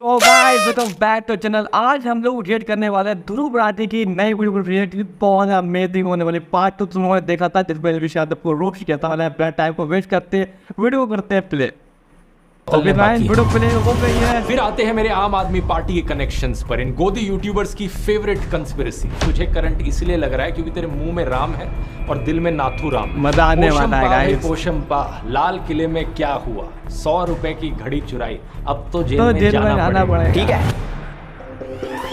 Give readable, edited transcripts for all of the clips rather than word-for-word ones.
तो guys welcome back to channel. आज हम लोग रिएक्ट करने वाले हैं ध्रुव राठी की नई वीडियो पर। रिएक्ट बहुत अमेजिंग होने वाली पार्ट 2 तुम लोगों ने देखा था, जिसमें ऋषि यादव को रोस्ट किया था। वाला अपना टाइम को वेस्ट करते वीडियो करते हैं प्ले। वीडियो प्ले हो गई है। फिर आते हैं मेरे आम आदमी पार्टी के कनेक्शंस पर। इन गोदी यूट्यूबर्स की फेवरेट कंस्पिरेसी। तुझे करंट इसलिए लग रहा है क्योंकि तेरे मुंह में राम है और दिल में नाथूराम। मजा आने वाला है गाइस। पोशंपा लाल किले में क्या हुआ, 100 रुपए की घड़ी चुराई, अब तो जेल में जाना पड़ेगा। ठीक है।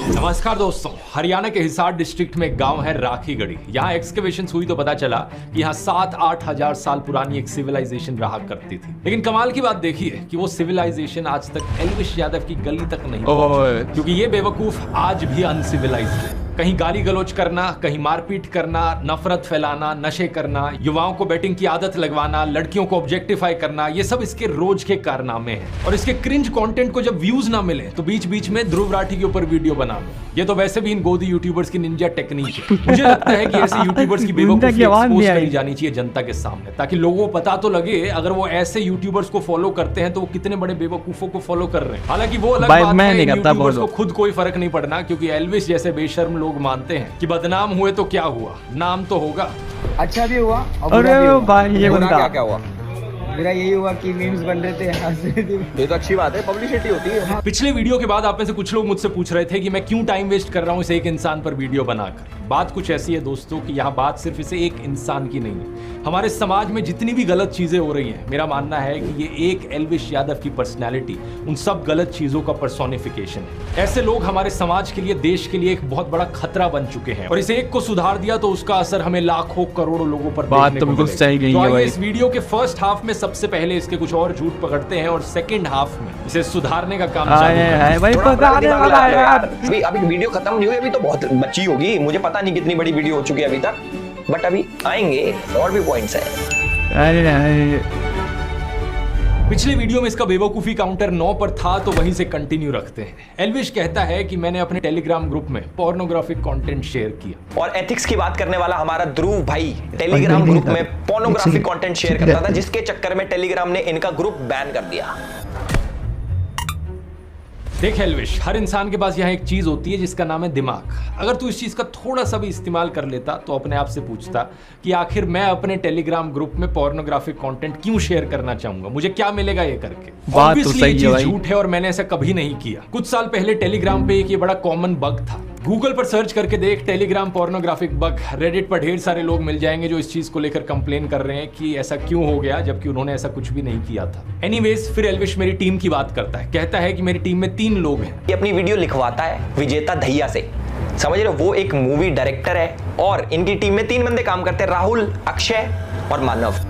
नमस्कार दोस्तों, हरियाणा के हिसार डिस्ट्रिक्ट में एक गांव है राखीगढ़ी। यहाँ एक्सकवेशन हुई तो पता चला कि यहाँ 7-8 हजार साल पुरानी एक सिविलाइजेशन रहा करती थी। लेकिन कमाल की बात देखिए कि वो सिविलाइजेशन आज तक एल्विश यादव की गली तक नहीं पहुंची, क्योंकि ये बेवकूफ आज भी अनसिविलाइज्ड है। कहीं गाली गलौज करना, कहीं मारपीट करना, नफरत फैलाना, नशे करना, युवाओं को बैटिंग की आदत लगवाना, लड़कियों को ऑब्जेक्टिफाई करना, ये सब इसके रोज के कारनामे हैं। और इसके क्रिंज कंटेंट को जब व्यूज ना मिले तो बीच बीच में ध्रुव राठी के ऊपर वीडियो बना लो। ये तो वैसे भी इन गोदी यूट्यूबर्स की निंजा टेक्निक है। मुझे लगता है कि ऐसे यूट्यूबर्स की बेवकूफी एक्सपोज करी जानी चाहिए जनता के सामने, ताकि लोगों को पता तो लगे अगर वो ऐसे यूट्यूबर्स को फॉलो करते हैं तो वो कितने बड़े बेवकूफों को फॉलो कर रहे हैं। हालांकि वो अलग बात है, यूट्यूबर्स को खुद कोई फर्क नहीं पड़ना, क्योंकि एल्विश जैसे बेशर्म लोग मानते हैं कि बदनाम हुए तो क्या हुआ, नाम तो होगा। अच्छा भी हुआ। अरे भाई ये बंदा क्या हुआ? मेरा यही हुआ कि मीम्स बन रहे थे, हंस रहे थे। ये तो अच्छी बात है, पब्लिसिटी होती है। पिछले वीडियो के बाद आप में से कुछ लोग मुझसे पूछ रहे थे कि मैं क्यों टाइम वेस्ट कर रहा हूं इस एक इंसान पर वीडियो बनाकर। बात कुछ ऐसी है दोस्तों कि यहाँ बात सिर्फ इसे एक इंसान की नहीं है। हमारे समाज में जितनी भी गलत चीजें हो रही हैं, मेरा मानना है कि ये एक एल्विश यादव की पर्सनैलिटी उन सब गलत चीजों का पर्सोनिफिकेशन है। ऐसे लोग हमारे समाज के लिए, देश के लिए एक बहुत बड़ा खतरा बन चुके हैं, और इस एक को सुधार दिया तो उसका असर हमें लाखों करोड़ों लोगों पर देखने को मिलेगा। तो इस वीडियो के फर्स्ट हाफ में सबसे पहले इसके कुछ और झूठ पकड़ते हैं और सेकंड हाफ में इसे सुधारने का काम अभी वीडियो खत्म नहीं हुई, अभी तो बहुत बची होगी। मुझे पता नहीं कितनी बड़ी वीडियो हो चुकी है अभी तक, बट अभी आएंगे और भी पॉइंट्स हैं। पिछले वीडियो में इसका बेवकूफी काउंटर 9 पर था, तो वहीं से कंटिन्यू रखते हैं। एल्विश कहता है कि मैंने अपने टेलीग्राम ग्रुप में पोर्नोग्राफिक कंटेंट शेयर किया। और एथिक्स की बात करने वाला हमारा ध्रुव भाई टेलीग्राम ग्रुप में पोर्नोग्राफिक कंटेंट शेयर करता था, जिसके चक्कर में टेलीग्राम ने इनका ग्रुप बैन कर दिया। देख एल्विश, हर इंसान के पास यहाँ एक चीज होती है जिसका नाम है दिमाग। अगर तू इस चीज का थोड़ा सा भी इस्तेमाल कर लेता तो अपने आप से पूछता कि आखिर मैं अपने टेलीग्राम ग्रुप में पोर्नोग्राफिक कंटेंट क्यों शेयर करना चाहूंगा, मुझे क्या मिलेगा ये करके। ऑब्वियसली ये चीज झूठ है और मैंने ऐसा कभी नहीं किया। कुछ साल पहले टेलीग्राम पे एक ये बड़ा कॉमन बग था। गूगल पर सर्च करके देख टेलीग्राम पोर्नोग्राफिक बग, रेडिट पर ढेर सारे लोग मिल जाएंगे जो इस चीज को लेकर कंप्लेन कर रहे हैं कि ऐसा क्यों हो गया, जबकि उन्होंने ऐसा कुछ भी नहीं किया था। एनीवेज, फिर एल्विश मेरी टीम की बात करता है। कहता है कि मेरी टीम में 3 लोग हैं। ये अपनी वीडियो लिखवाता है विजेता दहिया से, समझ रहे हो? वो एक मूवी डायरेक्टर है और इनकी टीम में 3 बंदे काम करते हैं, राहुल, अक्षय और मानव।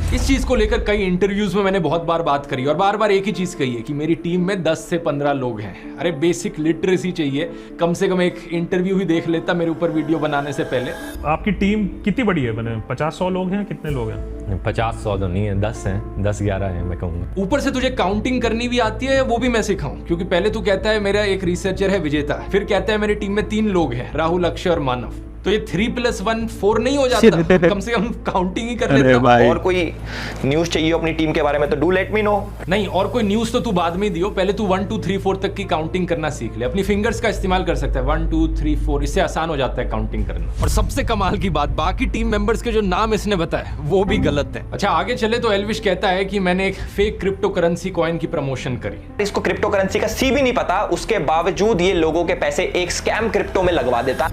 इस चीज को लेकर कई इंटरव्यूज में मैंने बहुत बार बात करी और बार बार एक ही चीज कही है कि मेरी टीम में 10 से 15 लोग हैं। अरे बेसिक लिटरेसी चाहिए, कम से कम एक इंटरव्यू ही देख लेता मेरे ऊपर वीडियो बनाने से पहले। आपकी टीम कितनी बड़ी है? मैंने 50-100 लोग हैं? कितने लोग हैं? 50-100 तो नहीं है, 10 हैं, 10-11 हैं मैं कहूँगा। ऊपर से तुझे काउंटिंग करनी भी आती है, वो भी मैं सिखाऊं? क्योंकि पहले तू कहता है मेरा एक रिसर्चर है विजेता, फिर कहता है मेरी टीम में 3 लोग हैं, राहुल, अक्षय और मानव। तो ये 3+1 4 नहीं हो जाता? कम से कम काउंटिंग ही कर लेता। और कोई न्यूज चाहिए अपनी टीम के बारे में तो डू लेट मी नो। नहीं, और कोई न्यूज तो तू बाद में दियो, पहले तू 1 2 3 4 तक की काउंटिंग करना सीख ले। अपनी फिंगर्स का इस्तेमाल कर सकता है, 1 2 3 4, इससे आसान हो जाता है काउंटिंग करना। और सबसे कमाल की बात, बाकी टीम मेंबर्स के जो नाम इसने बताए वो भी गलत है। अच्छा आगे चले तो एल्विश कहता है कि मैंने एक फेक क्रिप्टो करेंसी कॉइन की प्रमोशन करी। इसको क्रिप्टो करेंसी का सी भी नहीं पता, उसके बावजूद ये लोगों के पैसे एक स्कैम क्रिप्टो में लगवा देता।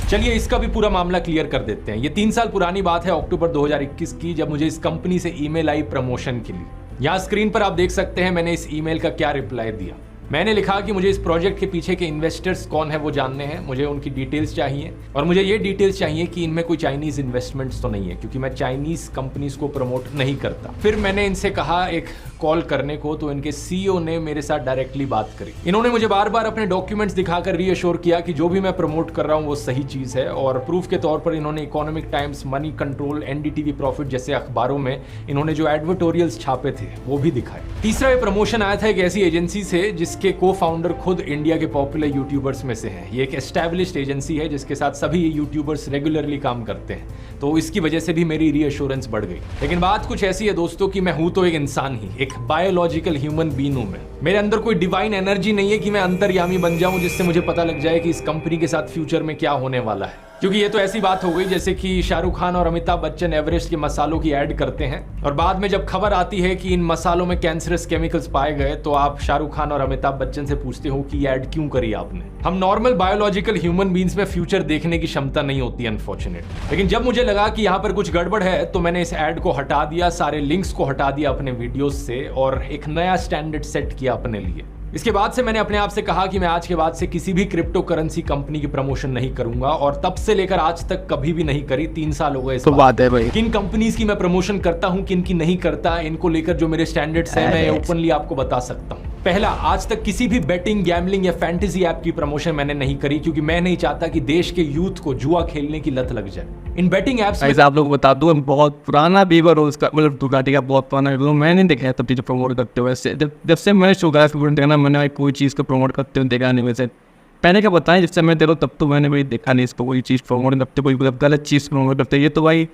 चलिए इसका भी पूरा मामला क्लियर कर देते हैं। ये 3 साल पुरानी बात है, अक्टूबर 2021 की, जब मुझे इस कंपनी से ईमेल आई प्रमोशन के लिए। यहाँ स्क्रीन पर आप देख सकते हैं मैंने इस ईमेल का क्या रिप्लाई दिया। मैंने लिखा कि मुझे इस प्रोजेक्ट के पीछे के इन्वेस्टर्स कौन है वो जानने हैं, मुझे उनकी डिटेल्स चाहिए और मुझे ये डिटेल्स चाहिए कि इनमें कोई चाइनीज इन्वेस्टमेंट्स तो नहीं है, क्योंकि मैं चाइनीज कंपनीज को प्रमोट नहीं करता। फिर मैंने इनसे कहा एक कॉल करने को, तो इनके सीईओ ने मेरे साथ डायरेक्टली बात करी। इन्होंने मुझे बार बार अपने डॉक्यूमेंट्स दिखाकर रीअश्योर किया कि जो भी मैं प्रमोट कर रहा हूँ वो सही चीज है, और प्रूफ के तौर पर इन्होंने economic times, money control, NDTV profit जैसे अखबारों में इन्होंने जो एडवर्टोरियल्स छापे थे वो भी दिखाए। तीसरा ये प्रमोशन आया था एक ऐसी एजेंसी से जिसकी इसके को-फाउंडर खुद इंडिया के पॉपुलर यूट्यूबर्स में से हैं। ये एक एस्टैब्लिश्ड एजेंसी है जिसके साथ सभी यूट्यूबर्स रेगुलरली काम करते हैं, तो इसकी वजह से भी मेरी रीअश्योरेंस बढ़ गई। लेकिन बात कुछ ऐसी है दोस्तों कि मैं हूं तो एक इंसान ही, एक बायोलॉजिकल ह्यूमन बीइंग हूं मैं। मेरे अंदर कोई डिवाइन एनर्जी नहीं है कि मैं अंतर्यामी बन जाऊं जिससे मुझे पता लग जाए कि इस कंपनी के साथ फ्यूचर में क्या होने वाला है। क्योंकि ये तो ऐसी बात हो गई जैसे कि शाहरुख खान और अमिताभ बच्चन एवरेस्ट के मसालों की ऐड करते हैं और बाद में जब खबर आती है कि इन मसालों में कैंसरस केमिकल्स पाए गए तो आप शाहरुख खान और अमिताभ बच्चन से पूछते हो कि ये ऐड क्यों करी आपने। हम नॉर्मल बायोलॉजिकल ह्यूमन बीइंग्स में फ्यूचर देखने की क्षमता नहीं होती अनफॉर्चुनेट। लेकिन जब मुझे लगा कि यहाँ पर कुछ गड़बड़ है तो मैंने इस ऐड को हटा दिया, सारे लिंक्स को हटा दिया अपने वीडियोस से और एक नया स्टैंडर्ड सेट किया अपने लिए। इसके बाद से मैंने अपने आप से कहा कि मैं आज के बाद से किसी भी क्रिप्टो करेंसी कंपनी की प्रमोशन नहीं करूंगा और तब से लेकर आज तक कभी भी नहीं करी। 3 साल हो गए इस बात है भाई। किन कंपनीज की मैं प्रमोशन करता हूं, किन की नहीं करता, इनको लेकर जो मेरे स्टैंडर्ड्स हैं मैं ओपनली आपको बता सकता हूं। पहला, आज तक किसी भी बेटिंग, गैम्बलिंग या फैंटेसी ऐप की प्रमोशन मैंने नहीं करी क्योंकि मैं नहीं चाहता कि देश के यूथ को जुआ खेलने की लत लग जाए। इन बेटिंग एप्स में आप लोग बता दूं, बहुत पुराना बीवर हो उसका, मतलब दुकाटी का बहुत पुराना वीडियो मैंने देखा है तब चीज़ें प्रमोट करते हुए। जब से मैंने शुगर देखना, मैंने कोई चीज़ को प्रमोट करते हुए देखा नहीं। वैसे पहले क्या बताएं, जिससे मैं दे रहा हूँ तब तो मैंने भाई देखा नहीं इसको कोई चीज़ प्रमोट करते, कोई गलत चीज़ प्रमोट करते। ये तो भाई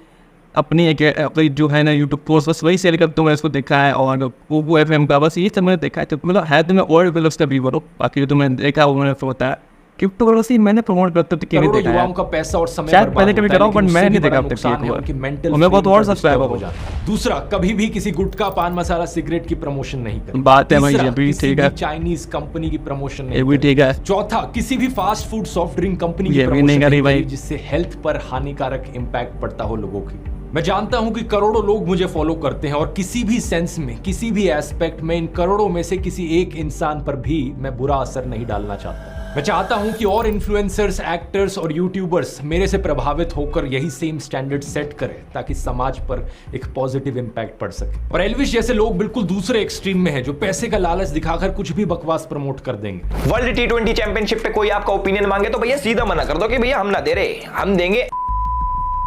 अपनी एक जो है ना यूट्यूब कोर्स बस वही सेल करते हुए इसको देखा है और वो FM का बस ये सब मैंने देखा है। तो मतलब है तो मैं और बिल्स का भी बोलो, बाकी तो मैंने देखा वो मैंने बताया क्रिप्टो करेंसी मैंने प्रमोट करते तो क्या नहीं देखा युवाओं का पैसा और समय शायद पहले कभी कराऊं पर मैंने नहीं देखा अब तक मैं बहुत और सब्सक्राइबर हो जाता। दूसरा, कभी भी किसी गुटखा, पान मसाला, सिगरेट की प्रमोशन नहीं करी। बात है भाई, ये भी ठीक है। चाइनीज कंपनी की प्रमोशन नहीं, ये भी ठीक है। चौथा, किसी भी fast food, soft drink company की प्रमोशन नहीं करी भाई जिससे हेल्थ पर हानिकारक इंपैक्ट पड़ता हो लोगों की। मैं जानता हूं कि करोड़ों लोग मुझे फॉलो करते हैं और किसी भी सेंस में, किसी भी एस्पेक्ट में इन करोड़ों में से किसी एक इंसान पर भी मैं बुरा असर नहीं डालना चाहता। मैं चाहता हूं कि और इन्फ्लुएंसर्स, एक्टर्स और यूट्यूबर्स मेरे से प्रभावित होकर यही सेम स्टैंडर्ड सेट करें ताकि समाज पर एक पॉजिटिव इंपैक्ट पड़ सके। और एल्विश जैसे लोग बिल्कुल दूसरे एक्सट्रीम में हैं जो पैसे का लालच दिखाकर कुछ भी बकवास प्रमोट कर देंगे। वर्ल्ड T20 चैंपियनशिप पे कोई आपका ओपिनियन मांगे तो भैया सीधा मना कर दो कि भैया हम ना दे रहे, हम देंगे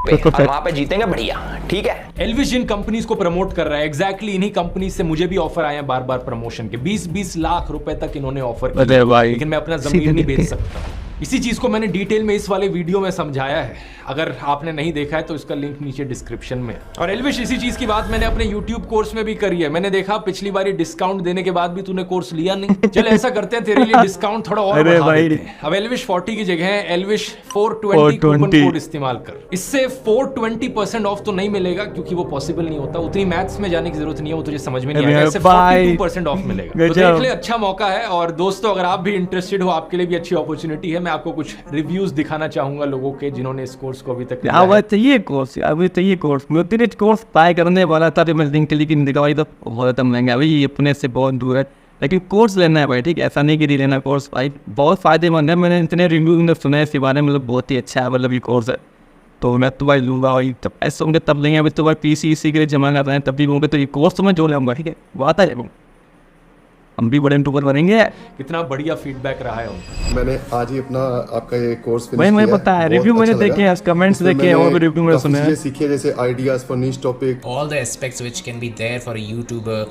और वहां पे जीतेंगे बढ़िया, ठीक है। एल्विश जिन कंपनीज को प्रमोट कर रहा है, एग्जैक्टली इन्हीं कंपनीज से मुझे भी ऑफर आए हैं बार बार प्रमोशन के। 20-20 लाख रुपए तक इन्होंने ऑफर किए, लेकिन मैं अपना जमीन नहीं बेच सकता। इसी चीज को मैंने डिटेल में इस वाले वीडियो में समझाया है, अगर आपने नहीं देखा है तो इसका लिंक नीचे डिस्क्रिप्शन में। और एल्विश, इसी चीज की बात मैंने अपने YouTube कोर्स में भी करी है। मैंने देखा पिछली बार डिस्काउंट देने के बाद भी तूने कोर्स लिया नहीं, चल ऐसा करते हैं तेरे लिए डिस्काउंट थोड़ा और बढ़ा देते हैं। अब एल्विश 40 की जगह एल्विश 420 कूपन कोड इस्तेमाल कर। इससे 420% ऑफ तो नहीं मिलेगा क्योंकि वो पॉसिबल नहीं होता, उतनी मैथ्स में जाने की जरूरत नहीं है, वो तुझे समझ में नहीं आएगा। इससे 42% ऑफ मिलेगा, तो देख ले, अच्छा मौका है। और दोस्तों, अगर आप भी इंटरेस्टेड हो, आपके लिए भी अच्छी अपॉर्चुनिटी है। मैं आपको कुछ रिव्यूज दिखाना चाहूंगा लोगों के जिन्होंने इस कोर्स को अभी तक लिया है। चाहिए कोर्स मैं तेरे कोर्स ट्राई करने वाला था तो मैं लिंक लेकिन दिखा भाई तो बहुत ज़्यादा महंगा भाई, अपने से बहुत दूर है। लेकिन कोर्स लेना है भाई, ठीक है, ऐसा नहीं कि लेना कोर्स भाई बहुत फायदेमंद है। मैंने इतने रिव्यू सुना है इसके बारे में, मतलब बहुत ही अच्छा है, मतलब ये कोर्स है। तो मैं तो भाई लूँगा भाई, जब पैसे होंगे तब लेंगे, अभी तो भाई PC के लिए जमा कर रहे हैं तब भी लूँगे, तो ये कोर्स तो मैं जो लूँगा, ठीक है, वो आता है, हम भी बड़े यूट्यूबर बनेंगे। कितना बढ़िया फीडबैक रहा है उनका। मैंने आज ही अपना आपका ये कोर्स फिनिश किया। मैं पता है, रिव्यू मैंने देखे, कमेंट्स देखे और भी रिव्यू मैंने सुने हैं। सीखे जैसे ideas for niche topic, all the aspects which can be there for a YouTuber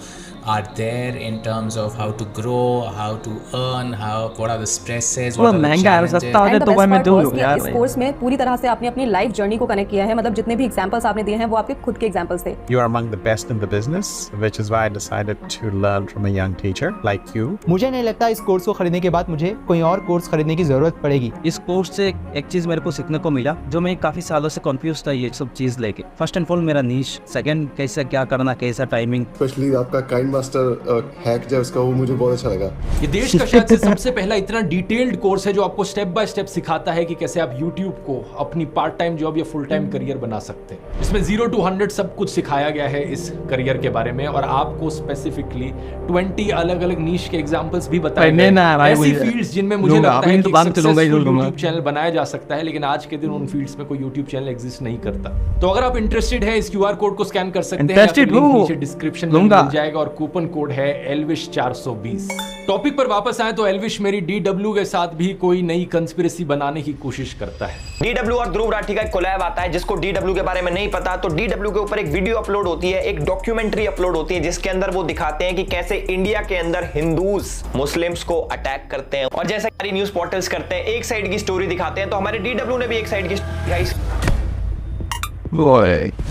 are there in terms of how to grow, how to earn, what are the stresses, what are the महंगा है, सस्ता हो जाए तो भाई मैं दूँ यार। इस कोर्स में पूरी तरह से आपने अपनी लाइफ जर्नी को कनेक्ट किया है, मतलब जितने भी एग्जांपल्स आपने दिए हैं वो आपके खुद के एग्जांपल्स थे। You are among the best in the business, which is why I decided to learn from a young teacher like you. मुझे नहीं लगता इस कोर्स को खरीदने के बाद मुझे कोई और कोर्स खरीदने की जरूरत पड़ेगी। इस कोर्स से एक चीज मेरे को सीखने को मिला जो मैं काफी सालों से कंफ्यूज था ये सब चीज लेके। फर्स्ट एंड फॉरमोस्ट मेरा नीश, सेकंड कैसे क्या करना, कैसा टाइमिंग, स्पेशली आपका काइंड मास्टर हैक जो उसका वो मुझे बहुत अच्छा लगा। ये देश का शायद से सबसे पहला इतना डिटेल्ड कोर्स है जो आपको स्टेप बाय स्टेप सिखाता है कि कैसे आप YouTube को अपनी पार्ट टाइम जॉब या फुल टाइम करियर बना सकते हैं। इसमें 0 to 100 सब कुछ सिखाया गया है इस करियर के बारे में, और आपको स्पेसिफिकली 20 अलग अलग नीश के एग्जांपल्स भी बताए गए, ऐसी फील्ड्स जिनमें मुझे लगता है कि सक्सेसफुल YouTube चैनल बनाया जा सकता है, लेकिन आज के दिन उन फील्ड्स में कोई YouTube चैनल एग्जिस्ट नहीं करता। तो अगर आप इंटरेस्टेड है, इस QR कोड को स्कैन कर सकते हैं, नीचे डिस्क्रिप्शन में मिल जाएगा, और कूपन कोड है ELVISH420। टॉपिक पर वापस आए तो एल्विश मेरी डीडब्ल्यू के साथ भी कोई नई कंस्पिरेसी बनाने की कोशिश करता है। डीडब्ल्यू और ध्रुव राठी का एक कोलैब आता है, जिसको डीडब्ल्यू के बारे में नहीं पता तो डीडब्ल्यू के ऊपर एक वीडियो अपलोड होती है, एक डॉक्यूमेंट्री अपलोड होती है, जिसके अंदर वो दिखाते हैं कि कैसे इंडिया के अंदर हिंदूज मुस्लिम्स को अटैक करते हैं। और जैसे सारी न्यूज पोर्टल्स करते हैं, एक साइड की स्टोरी दिखाते हैं, तो हमारे डीडब्ल्यू ने भी एक साइड की दिखाई।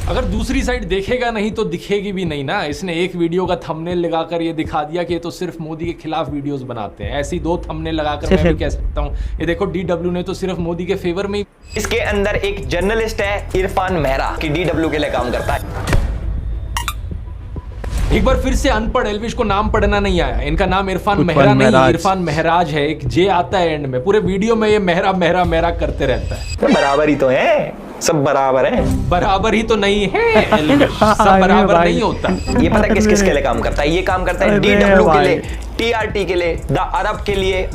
अगर दूसरी साइड देखेगा नहीं तो दिखेगी भी नहीं ना। इसने एक वीडियो का थंबनेल लगाकर ये दिखा दिया कि ये तो सिर्फ मोदी के खिलाफ वीडियोस बनाते हैं। ऐसी 2 थंबनेल लगाकर मैं भी कह सकता हूँ ये देखो डीडब्ल्यू ने तो सिर्फ मोदी के फेवर में। इसके अंदर एक जर्नलिस्ट है इरफान मेहरा कि डीडब्ल्यू के लिए काम करता है। एक बार फिर से अनपढ़ एल्विश को नाम पढ़ना नहीं आया। इनका नाम इरफान मेहरा नहीं, इरफान महराज है। एक जे आता है एंड में। पूरे वीडियो में ये मेहरा मेहरा मेहरा करते रहता है। बराबर ही तो है, सब बराबर है। बराबर ही तो नहीं है एल्विश, सब बराबर नहीं होता। ये पता किस किस के लिए काम करता है? ये काम करता है डीडब्ल्यू के लिए, टीआरटी के लिए, द अरब के लिए,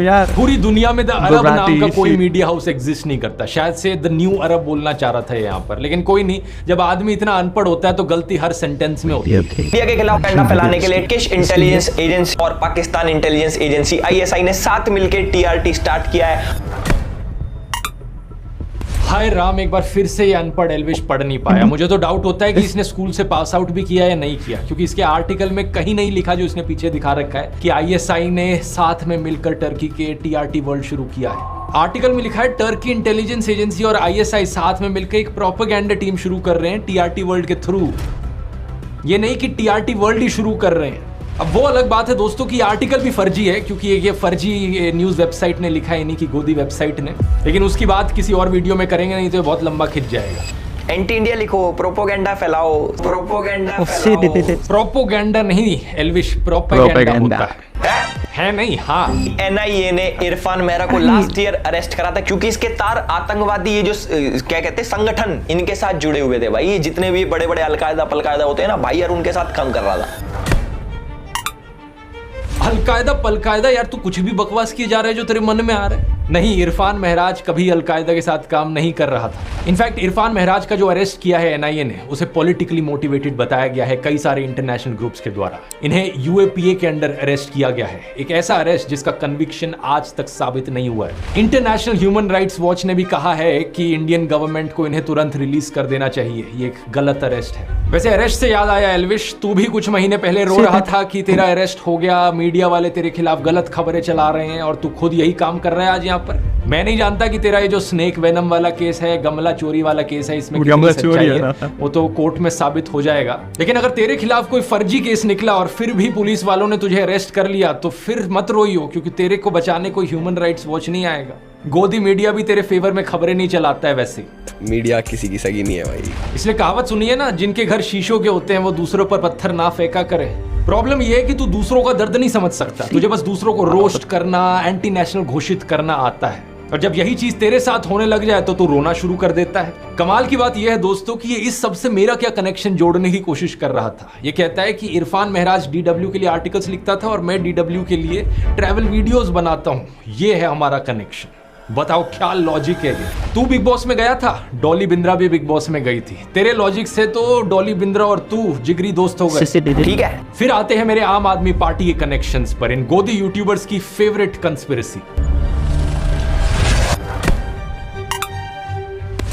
यार। पूरी दुनिया में द अरब नाम का कोई मीडिया हाउस एग्जिस्ट नहीं करता। शायद से द न्यू अरब बोलना चाह रहा था यहाँ पर, लेकिन कोई नहीं। जब आदमी इतना अनपढ़ होता है तो गलती हर सेंटेंस में होती है। इंडिया के खिलाफ डंडा फैलाने के लिए टर्किश इंटेलिजेंस एजेंसी और पाकिस्तान इंटेलिजेंस एजेंसी आईएसआई ने साथ मिलकर टीआरटी स्टार्ट किया है। हाय राम, एक बार फिर से ये अनपढ़ एल्विश पढ़ नहीं पाया। मुझे तो डाउट होता है कि इसने स्कूल से पास आउट भी किया या नहीं किया, क्योंकि इसके आर्टिकल में कहीं नहीं लिखा जो इसने पीछे दिखा रखा है कि आईएसआई ने साथ में मिलकर टर्की के टीआरटी वर्ल्ड शुरू किया है। आर्टिकल में लिखा है टर्की इंटेलिजेंस एजेंसी और आईएसआई साथ में मिलकर एक प्रोपेगेंडा टीम शुरू कर रहे हैं टीआरटी वर्ल्ड के थ्रू। ये नहीं कि टीआरटी वर्ल्ड ही शुरू कर रहे हैं। अब वो अलग बात है दोस्तों कि आर्टिकल भी फर्जी है, क्योंकि ये फर्जी न्यूज वेबसाइट ने लिखा है, इन्हीं की गोदी वेबसाइट ने। लेकिन उसकी बात किसी और वीडियो में करेंगे, नहीं तो बहुत लंबा खिंच जाएगा। एंटी इंडिया लिखो, प्रोपोगेंडा फैलाओ, प्रोपोगेंडा फैलाओ। प्रोपोगेंडा नहीं एल्विश, प्रोपेगेंडा होता है नहीं। हाँ, एनआईए ने इरफान मेहरा को लास्ट ईयर अरेस्ट करा था, क्योंकि इसके तार आतंकवादी ये जो क्या कहते हैं संगठन, इनके साथ जुड़े हुए थे भाई। ये जितने भी बड़े बड़े अलकायदा पलकायदा होते हैं ना भाई, यार उनके साथ काम कर रहा था। अलकायदा पलकायदा यार, तू कुछ भी बकवास किए जा रहा है जो तेरे मन में आ रहा है। नहीं, इरफान महराज कभी अलकायदा के साथ काम नहीं कर रहा था। इनफैक्ट इरफान महराज का जो अरेस्ट किया है एनआईए ने, उसे पॉलिटिकली मोटिवेटेड बताया गया है कई सारे इंटरनेशनल ग्रुप्स के द्वारा। इन्हें यूएपीए के अंडर अरेस्ट किया गया है, एक ऐसा अरेस्ट जिसका कन्विक्शन आज तक साबित नहीं हुआ है। इंटरनेशनल ह्यूमन राइट्स वॉच ने भी कहा है कि इंडियन गवर्नमेंट को इन्हें तुरंत रिलीज कर देना चाहिए। ये एक गलत अरेस्ट है। वैसे अरेस्ट से याद आया एल्विश, तू भी कुछ महीने पहले रो रहा था कि तेरा अरेस्ट हो गया, मीडिया वाले तेरे खिलाफ गलत खबरें चला रहे हैं, और तू खुद यही काम कर रहा है आज यहाँ पर। मैं नहीं जानता कि तेरा ये जो स्नेक वेनम वाला केस है, गमला चोरी वाला केस है, इसमें कितनी सच्चाई है, वो तो कोर्ट में साबित हो जाएगा। लेकिन अगर तेरे खिलाफ कोई फर्जी केस निकला और फिर भी पुलिस वालों ने तुझे अरेस्ट कर लिया, तो फिर मत रोइयो, क्योंकि तेरे को बचाने कोई ह्यूमन राइट्स वॉच नहीं आएगा। गोदी मीडिया भी तेरे फेवर में खबरें नहीं चलाता है। वैसे मीडिया किसी की सगी नहीं है भाई। इसलिए कहावत सुनिए ना, जिनके घर शीशों के होते हैं वो दूसरों पर पत्थर ना फेंका करे। प्रॉब्लम ये है कि तू दूसरों का दर्द नहीं समझ सकता, तुझे बस दूसरों को रोस्ट करना, एंटी नेशनल घोषित करना आता है। और जब यही चीज तेरे साथ होने लग जाए तो तू रोना शुरू कर देता है। कमाल की बात यह है दोस्तों कि ये इस सब से मेरा क्या कनेक्शन जोड़ने की कोशिश कर रहा था। ये कहता है कि इरफान महराज डीडब्ल्यू के लिए आर्टिकल्स लिखता था और मैं डीडब्ल्यू के लिए ट्रैवल वीडियोस बनाता हूँ। ये है हमारा कनेक्शन। बताओ क्या लॉजिक है ये? तू बिग बॉस में गया था, डॉली बिंद्रा भी बिग बॉस में गई थी। तेरे लॉजिक से तो डॉली बिंद्रा और तू जिगरी दोस्त हो गए, ठीक है। फिर आते हैं मेरे आम आदमी पार्टी के कनेक्शंस पर, इन गोदी यूट्यूबर्स की फेवरेट कंस्पिरेसी।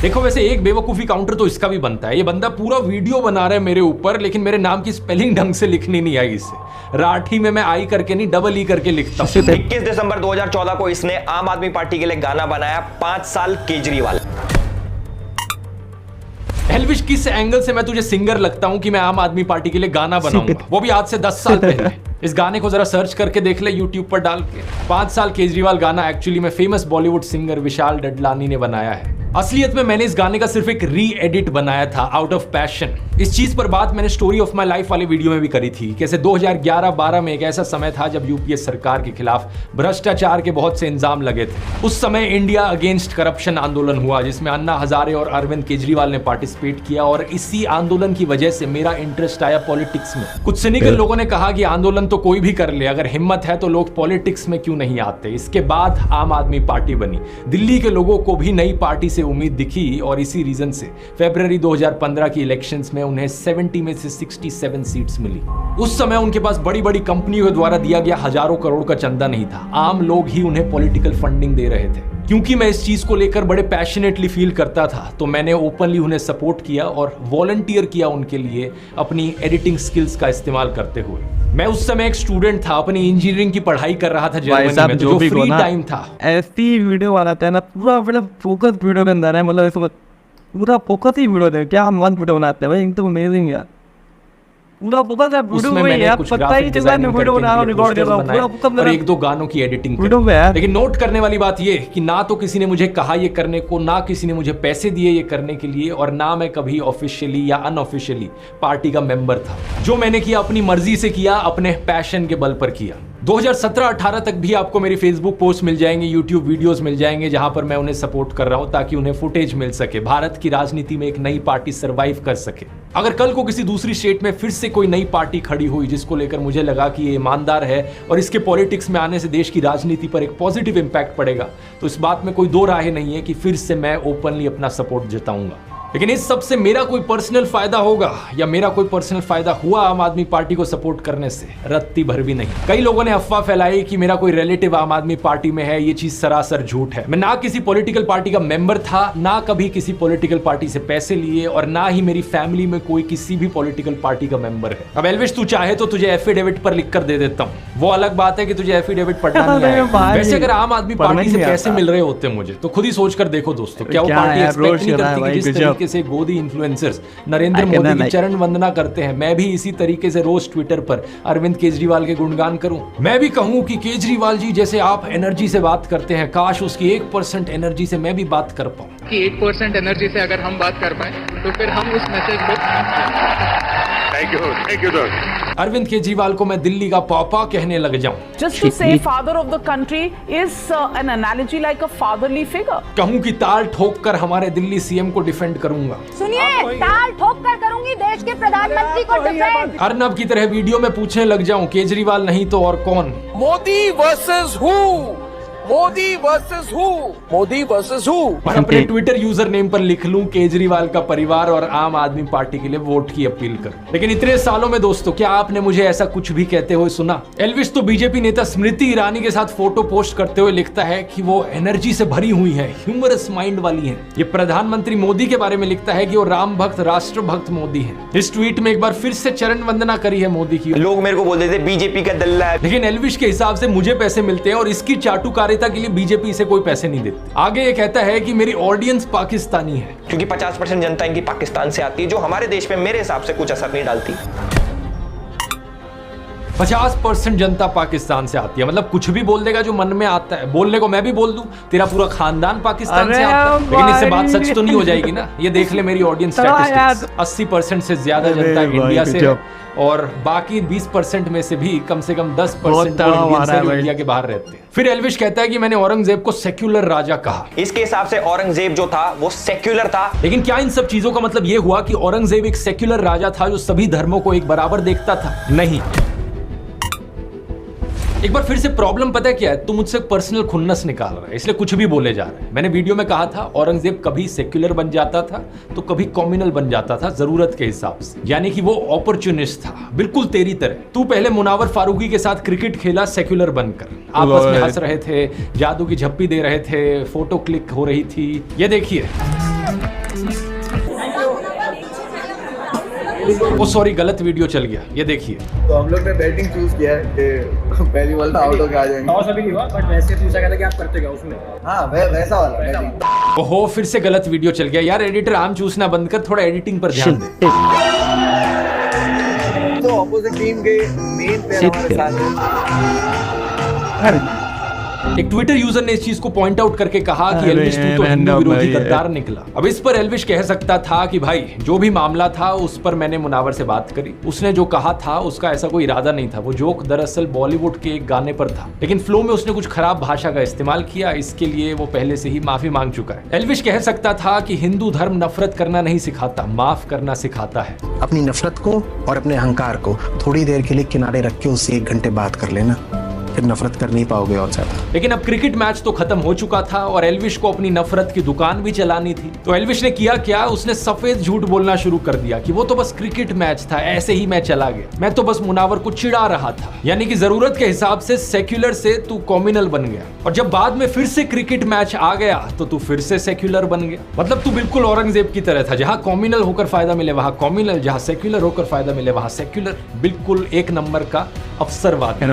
देखो वैसे एक बेवकूफी काउंटर तो इसका भी बनता है। ये बंदा पूरा वीडियो बना रहा है मेरे ऊपर, लेकिन मेरे नाम की स्पेलिंग ढंग से लिखनी नहीं आई इसे। राठी में मैं आई करके नहीं, डबल ई करके लिखता हूं। 21 दिसंबर 2014 को इसने आम आदमी पार्टी के लिए गाना बनाया 5 साल केजरीवाल। एल्विश, किस एंगल से मैं तुझे सिंगर लगता हूं कि मैं आम आदमी पार्टी के लिए गाना बनाऊंगा, वो भी आज से 10 साल पहले। इस गाने को जरा सर्च करके देख ले यूट्यूब पर डाल के। 5 साल केजरीवाल गाना एक्चुअली में फेमस बॉलीवुड सिंगर विशाल डडलानी ने बनाया है। असलियत में मैंने इस गाने का सिर्फ एक री एडिट बनाया था आउट ऑफ पैशन। इस चीज पर बात मैंने स्टोरी ऑफ माय लाइफ वाले वीडियो में भी करी थी। कैसे 2011-12 में एक ऐसा समय था जब यूपीए सरकार के खिलाफ भ्रष्टाचार के बहुत से इल्जाम लगे थे। उस समय इंडिया अगेंस्ट करप्शन आंदोलन हुआ, जिसमें अन्ना हजारे और अरविंद केजरीवाल ने पार्टिसिपेट किया, और इसी आंदोलन की वजह से मेरा इंटरेस्ट आया पॉलिटिक्स में। कुछ सिनिकल लोगों ने कहा कि आंदोलन तो कोई भी कर ले, अगर हिम्मत है तो लोग पॉलिटिक्स में क्यों नहीं आते। इसके बाद आम आदमी पार्टी बनी। दिल्ली के लोगों को भी नई पार्टी से उम्मीद दिखी और इसी रीजन से फरवरी 2015 की इलेक्शंस में उन्हें 70 में से 67 सीट्स मिली। उस समय उनके पास बड़ी बड़ी कंपनियों के द्वारा दिया गया हजारों करोड़ का चंदा नहीं था, आम लोग ही उन्हें पॉलिटिकल फंडिंग दे रहे थे। क्योंकि मैं इस चीज को लेकर बड़े पैशनेटली फील करता था तो मैंने ओपनली उन्हें सपोर्ट किया और वॉलंटियर किया उनके लिए अपनी एडिटिंग स्किल्स का इस्तेमाल करते हुए। मैं उस समय एक स्टूडेंट था, अपनी इंजीनियरिंग की पढ़ाई कर रहा था जर्मनी में, जो फ्री टाइम था। ऐसी वीडियो बनाते हैं ना, पूरा मतलब फोकस वीडियो के अंदर है, मतलब पूरा फोकस ही वीडियो दे, क्या मन वीडियो बनाते हैं भाई, एकदम अमेजिंग यार। पूरा फोकस है वीडियो में यार, पता ही चला मैं वीडियो बना रहा हूं, रिकॉर्ड कर रहा हूं, पूरा फोकस और एक दो गानों की एडिटिंग वीडियो में है। लेकिन नोट करने वाली बात ये कि ना तो किसी ने मुझे कहा ये करने को, ना किसी ने मुझे पैसे दिए ये करने के लिए, और ना मैं कभी ऑफिशियली या अनऑफिशियली पार्टी का मेंबर था। जो मैंने किया अपनी मर्जी से किया, अपने पैशन के बल पर किया। 2017-18 तक भी आपको मेरी फेसबुक पोस्ट मिल जाएंगे, यूट्यूब वीडियोस मिल जाएंगे जहां पर मैं उन्हें सपोर्ट कर रहा हूं ताकि उन्हें फुटेज मिल सके, भारत की राजनीति में एक नई पार्टी सरवाइव कर सके। अगर कल को किसी दूसरी स्टेट में फिर से कोई नई पार्टी खड़ी हुई जिसको लेकर मुझे लगा कि ये ईमानदार है और इसके पॉलिटिक्स में आने से देश की राजनीति पर एक पॉजिटिव इंपैक्ट पड़ेगा, तो इस बात में कोई दो राय नहीं है कि फिर से मैं ओपनली अपना सपोर्ट जताऊंगा। लेकिन इस सब से मेरा कोई पर्सनल फायदा होगा या मेरा कोई पर्सनल फायदा हुआ आम आदमी पार्टी को सपोर्ट करने से, रत्ती भर भी नहीं। कई लोगों ने अफवाह फैलाई कि मेरा कोई रिलेटिव आम आदमी पार्टी में है, ये चीज सरासर झूठ है। मैं ना किसी पॉलिटिकल पार्टी का मेंबर था, ना कभी किसी पॉलिटिकल पार्टी से पैसे लिए, और ना ही मेरी फैमिली में कोई किसी भी पॉलिटिकल पार्टी का मेंबर है। अब एल्विश तू चाहे तो तुझे एफिडेविट पर लिख कर दे देता हूँ, वो अलग बात है कि तुझे एफिडेविट पढ़ना नहीं आएगा। वैसे अगर आम आदमी पार्टी से पैसे मिल रहे होते मुझे तो खुद ही सोच कर देखो दोस्तों, क्या वो पार्टी एक्सपेक्ट नहीं करती कि जिस तरीके से गोदी इन्फ्लुएंसर्स नरेंद्र मोदी की चरण वंदना करते हैं, मैं भी इसी तरीके से रोज ट्विटर पर अरविंद केजरीवाल के गुणगान करूं। मैं भी कहूं कि केजरीवाल जी जैसे आप एनर्जी से बात करते हैं, काश उसकी 1% एनर्जी से मैं भी बात कर पाऊं। कि 1% एनर्जी से अगर हम बात कर पाए तो फिर हम उस मैसेज को thank you sir. Arvind Kejriwal को मैं दिल्ली का पापा कहने लग जाऊं। Just to say father of the country is an analogy like a fatherly figure. कहूं कि ताल ठोक कर हमारे दिल्ली सीएम को डिफेंड करूंगा। सुनिए, ताल ठोक कर करूंगी देश के प्रधानमंत्री को डिफेंड। अर्नब की तरह वीडियो में पूछने लग जाऊं, केजरीवाल नहीं तो और कौन? Modi versus who? Modi versus who? Modi versus who? और अपने ट्विटर यूजर नेम पर लिख लूं केजरीवाल का परिवार और आम आदमी पार्टी के लिए वोट की अपील कर। लेकिन इतने सालों में दोस्तों क्या आपने मुझे ऐसा कुछ भी कहते हुए सुना? एल्विश तो बीजेपी नेता स्मृति ईरानी के साथ फोटो पोस्ट करते हुए लिखता है कि वो एनर्जी से भरी हुई है, ह्यूमरस माइंड वाली है। ये प्रधानमंत्री मोदी के बारे में लिखता है कि वो राम भक्त राष्ट्र भक्त मोदी है। इस ट्वीट में एक बार फिर से चरण वंदना करी है मोदी की। लोग मेरे को बोलते थे बीजेपी का दल्ला है, लेकिन एल्विश के हिसाब से मुझे पैसे मिलते हैं और इसकी चाटुकारिता के लिए बीजेपी इसे कोई पैसे नहीं देती। आगे ये कहता है कि मेरी ऑडियंस पाकिस्तानी है, क्योंकि 50% जनता इनकी पाकिस्तान से आती है, जो हमारे देश में मेरे हिसाब से कुछ असर नहीं डालती। 50% जनता पाकिस्तान से आती है, मतलब कुछ भी बोल देगा जो मन में आता है। बोलने को मैं भी बोल दूं तेरा पूरा खानदान पाकिस्तान से आता है, लेकिन इससे बात सच तो नहीं हो जाएगी ना। ये देख ले मेरी ऑडियंस स्टैटिस्टिक्स, 80% से ज्यादा जनता इंडिया से है और बाकी 20% में से भी कम से कम 10% इंडिया के बाहर रहते हैं। फिर एल्विश कहता है कि मैंने औरंगजेब को सेक्युलर राजा कहा। इसके हिसाब से औरंगजेब जो था वो सेक्युलर था। लेकिन क्या इन सब चीजों का मतलब ये हुआ कि औरंगजेब एक सेक्युलर राजा था जो सभी धर्मों को एक बराबर देखता था? नहीं। एक बार फिर से प्रॉब्लम पता है क्या है? तू मुझसे पर्सनल खुन्नस निकाल रहा है, इसलिए कुछ भी बोले जा रहा है। मैंने वीडियो में कहा था औरंगजेब कभी सेक्युलर बन जाता था तो कभी कम्युनल बन जाता था, जरूरत के हिसाब से, यानी कि वो अपॉर्चुनिस्ट था, बिल्कुल तेरी तरह। तू पहले मुनावर फारूकी के साथ क्रिकेट खेला सेक्युलर बनकर, आपस में हंस रहे थे, जादू की झप्पी दे रहे थे, फोटो क्लिक हो रही थी। ये देखिए, ओ सॉरी गलत वीडियो चल गया, ये देखिए। तो हम लोग ने बैटिंग चूज किया है कि पहली बॉल पे आउट होकर आ जाएंगे। टॉस अभी नहीं हुआ, बट वैसे पूछा गया था कि आप करते क्या उसमें? हाँ वैसा वाला बैटिंग। ओहो फिर से गलत वीडियो चल गया यार। एडिटर आम चूसना बंद कर, थोड़ा एडिटिंग पर ध्यान दे। तो ऑपोजिट टीम के मेन प्लेयर हमारे साथ हैं। एक ट्विटर यूजर ने इस चीज को पॉइंट आउट करके कहा कि एल्विश तू तो हिंदू विरोधी गद्दार निकला। अब इस पर एल्विश कह सकता था कि भाई जो भी मामला था उस पर मैंने मुनावर से बात करी, उसने जो कहा था उसका ऐसा कोई इरादा नहीं था, वो जोक दरअसल बॉलीवुड के एक गाने पर था, लेकिन फ्लो में उसने कुछ खराब भाषा का इस्तेमाल किया, इसके लिए वो पहले से ही माफी मांग चुका है। एल्विश कह सकता था कि हिंदू धर्म नफरत करना नहीं सिखाता, माफ करना सिखाता है। अपनी नफरत को और अपने अहंकार को थोड़ी देर के लिए किनारे रख के उससे 1 घंटे बात कर लेना, फिर नफरत कर नहीं पाओगे और ज्यादा। लेकिन अब क्रिकेट मैच तो खत्म हो चुका था और एल्विश को अपनी नफरत की दुकान भी चलानी थी। तो एल्विश ने किया क्या, उसने सफेद झूठ बोलना शुरू कर दिया कि वो तो बस क्रिकेट मैच था, ऐसे ही मैं चला गया, मैं तो बस मुनावर को चिढ़ा रहा था। यानी कि जरूरत के हिसाब से सेक्युलर से तू कॉम्युनल बन गया, और जब बाद में फिर से क्रिकेट मैच आ गया तो तू फिर से सेक्युलर बन गया। मतलब तू बिल्कुल औरंगजेब की तरह था, जहां कॉम्युनल होकर फायदा मिले वहां कॉम्युनल, जहां सेक्युलर होकर फायदा मिले वहां सेक्युलर। बिल्कुल एक नंबर का अफसरवाद,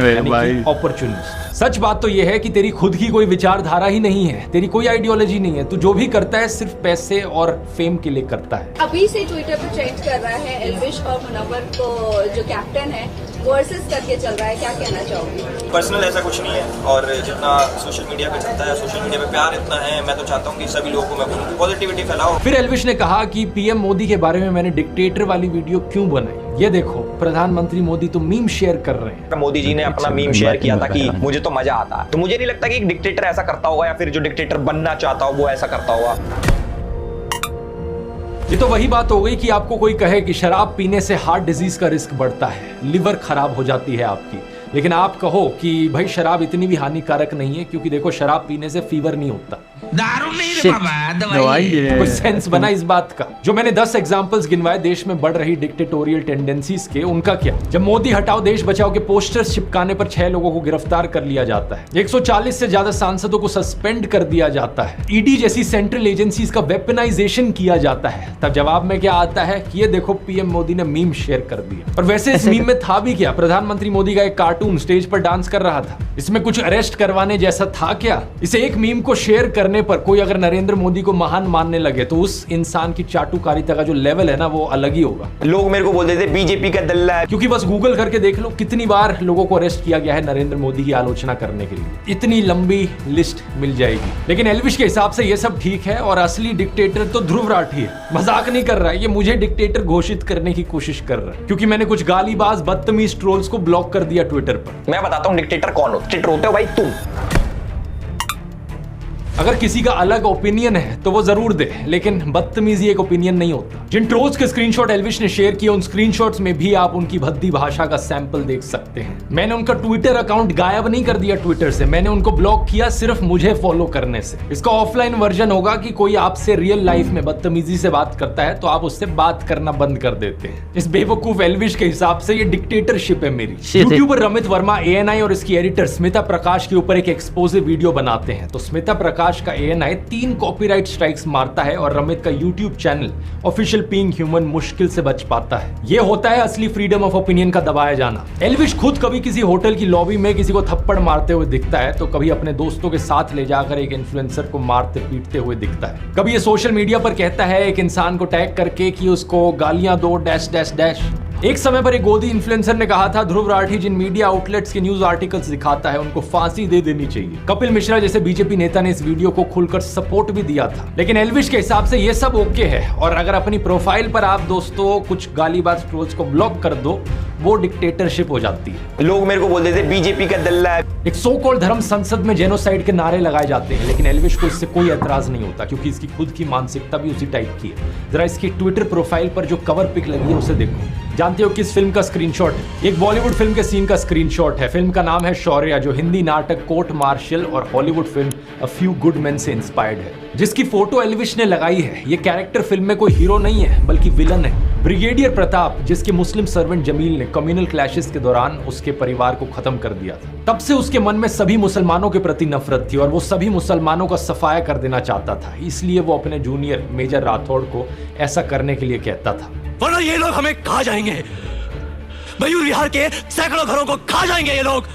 अपॉर्चुनिस्ट। सच बात तो यह है कि तेरी खुद की कोई विचारधारा ही नहीं है, तेरी कोई आइडियोलॉजी नहीं है, तू जो भी करता है सिर्फ पैसे और फेम के लिए करता है। अभी से ट्विटर पर ट्रेंड कर रहा है एल्विश और मुनव्वर को जो कैप्टन है वर्सेस करके चल रहा है, क्या कहना चाहोगे? पर्सनल ऐसा कुछ नहीं है, और जितना सोशल मीडिया पे चलता है, सोशल मीडिया पे प्यार इतना है, मैं तो चाहता हूँ कि सभी लोगों को मैं बोलूँ पॉजिटिविटी फैलाओ। फिर एल्विश ने कहा कि पीएम मोदी के बारे में मैंने डिक्टेटर वाली वीडियो क्यों बनाई, ये देखो प्रधानमंत्री मोदी तो मीम शेयर कर रहे हैं। मोदी जी ने अपना मीम शेयर किया था कि मुझे तो मजा आता है, तो मुझे नहीं लगता कि एक डिक्टेटर ऐसा करता होगा, या फिर जो डिक्टेटर बनना चाहता हो वो ऐसा करता होगा। ये तो वही बात हो गई कि आपको कोई कहे कि शराब पीने से हार्ट डिजीज का रिस्क बढ़ता है, लिवर खराब हो जाती है आपकी, लेकिन आप कहो कि भाई शराब इतनी भी हानिकारक नहीं है, क्योंकि देखो शराब पीने से फीवर नहीं होता। दारू नहीं रे बाबा, दवाई है। कोई सेंस बना इस बात का? जो मैंने 10 एग्जांपल्स गिनवाए देश में बढ़ रही डिक्टेटोरियल टेंडेंसीज के, उनका क्या? जब मोदी हटाओ देश बचाओ के पोस्टर्स चिपकाने पर 6 लोगों को गिरफ्तार कर लिया जाता है, 140 से ज्यादा सांसदों को सस्पेंड कर दिया जाता है, ईडी जैसी सेंट्रल एजेंसीज का वेपनाइजेशन किया जाता है, तब जवाब में क्या आता है कि ये देखो पीएम मोदी ने मीम शेयर कर दिया। और वैसे इस मीम में था भी क्या? प्रधानमंत्री मोदी का एक कार्टून स्टेज पर डांस कर रहा था, इसमें कुछ अरेस्ट करवाने जैसा था क्या? इसे एक मीम को शेयर करने पर कोई अगर नरेंद्र मोदी को महान मानने लगे तो उस इंसान की चाटुकारिता का जो लेवल है ना वो अलग ही होगा। लोग मेरे को बोलते थे बीजेपी का दल्ला है, क्योंकि बस गूगल करके देख लो कितनी बार लोगों को अरेस्ट किया गया है नरेंद्र मोदी की आलोचना करने के लिए, इतनी लंबी लिस्ट मिल जाएगी। लेकिन एल्विश के हिसाब से ये सब ठीक है, और असली डिक्टेटर तो ध्रुव राठी है। मजाक नहीं कर रहा है, ये मुझे डिक्टेटर घोषित करने की कोशिश कर रहा है, क्योंकि मैंने कुछ गालीबाज बदतमीज ट्रोल्स को ब्लॉक कर दिया ट्विटर पर। मैं बताता हूँ डिक्टेटर कौन हो। डिक्टेटर होते हो भाई तुम। अगर किसी का अलग ओपिनियन है तो वो जरूर दे, लेकिन बदतमीजी एक ओपिनियन नहीं होता। जिन ट्रोल्स के स्क्रीनशॉट एल्विश ने शेयर किए, उन स्क्रीनशॉट्स में भी आप उनकी भद्दी भाषा का सैंपल देख सकते हैं। मैंने उनका ट्विटर अकाउंट गायब नहीं कर दिया ट्विटर से, मैंने उनको ब्लॉक किया सिर्फ मुझे फॉलो करने से। इसका ऑफलाइन वर्जन होगा कि कोई आपसे रियल लाइफ में बदतमीजी से बात करता है तो आप उससे बात करना बंद कर देते हैं। इस बेवकूफ एल्विश के हिसाब से ये डिक्टेटरशिप है मेरी। यूट्यूबर रमित वर्मा ANI और इसकी एडिटर स्मिता प्रकाश के ऊपर एक एक्सपोजे वीडियो बनाते हैं, तो स्मिता प्रकाश का ANI 3 कॉपीराइट स्ट्राइक्स मारता है और रमित का YouTube channel official being human मुश्किल से बच पाता है। यह होता है असली फ्रीडम ऑफ ओपिनियन का दबाया जाना। एल्विश खुद कभी किसी होटल की लॉबी में किसी को थप्पड़ मारते हुए दिखता है, तो कभी अपने दोस्तों के साथ ले जाकर एक इन्फ्लुएंसर को मारते पीटते हुए दिखता है। कभी ये सोशल मीडिया पर कहता है एक इंसान को टैग करके कि उसको गालियां दो डैश डैश डैश। एक समय पर एक गोदी इन्फ्लुएंसर ने कहा था ध्रुव राठी जिन मीडिया आउटलेट्स के न्यूज आर्टिकल्स दिखाता है उनको फांसी दे देनी चाहिए। कपिल मिश्रा जैसे बीजेपी नेता ने इस वीडियो को खुलकर सपोर्ट भी दिया था। लेकिन एल्विश के हिसाब से ये सब ओके है, और अगर अपनी प्रोफाइल पर आप दोस्तों कुछ गालीबाज ट्रोल्स को ब्लॉक कर दो, वो डिक्टेटरशिप हो जाती है। लोग मेरे को बोलते थे बीजेपी का दल्ला है। एक सो कॉल्ड धर्म संसद में जेनोसाइड के नारे लगाए जाते हैं, लेकिन एल्विश को इससे कोई एतराज नहीं होता, क्योंकि इसकी खुद की मानसिकता भी उसी टाइप की है। जरा इसकी ट्विटर प्रोफाइल पर जो कवर पिक लगी है उसे देखो। जानते हो किस फिल्म का स्क्रीनशॉट है? एक बॉलीवुड फिल्म के सीन का स्क्रीनशॉट है। फिल्म का नाम है शौर्या, जो हिंदी नाटक कोर्ट मार्शल और Hollywood film a few good main से इंस्पायर्ड है। जिसकी फोटो एल्विश ने लगाई है, ये कैरेक्टर फिल्म में कोई हीरो नहीं है बल्कि विलन है। ब्रिगेडियर प्रताप, जिसके मुस्लिम सर्वेंट जमील ने कम्युनल क्लैशेस के दौरान उसके परिवार को खत्म कर दिया था। तब से उसके मन में सभी मुसलमानों के प्रति नफरत थी और वो सभी मुसलमानों का सफाया कर देना चाहता था। इसलिए वो अपने जूनियर मेजर राठौड़ को ऐसा करने के लिए कहता था, वरना ये लोग हमें खा जाएंगे, मयूर विहार के सैकड़ों घरों को खा जाएंगे ये लोग।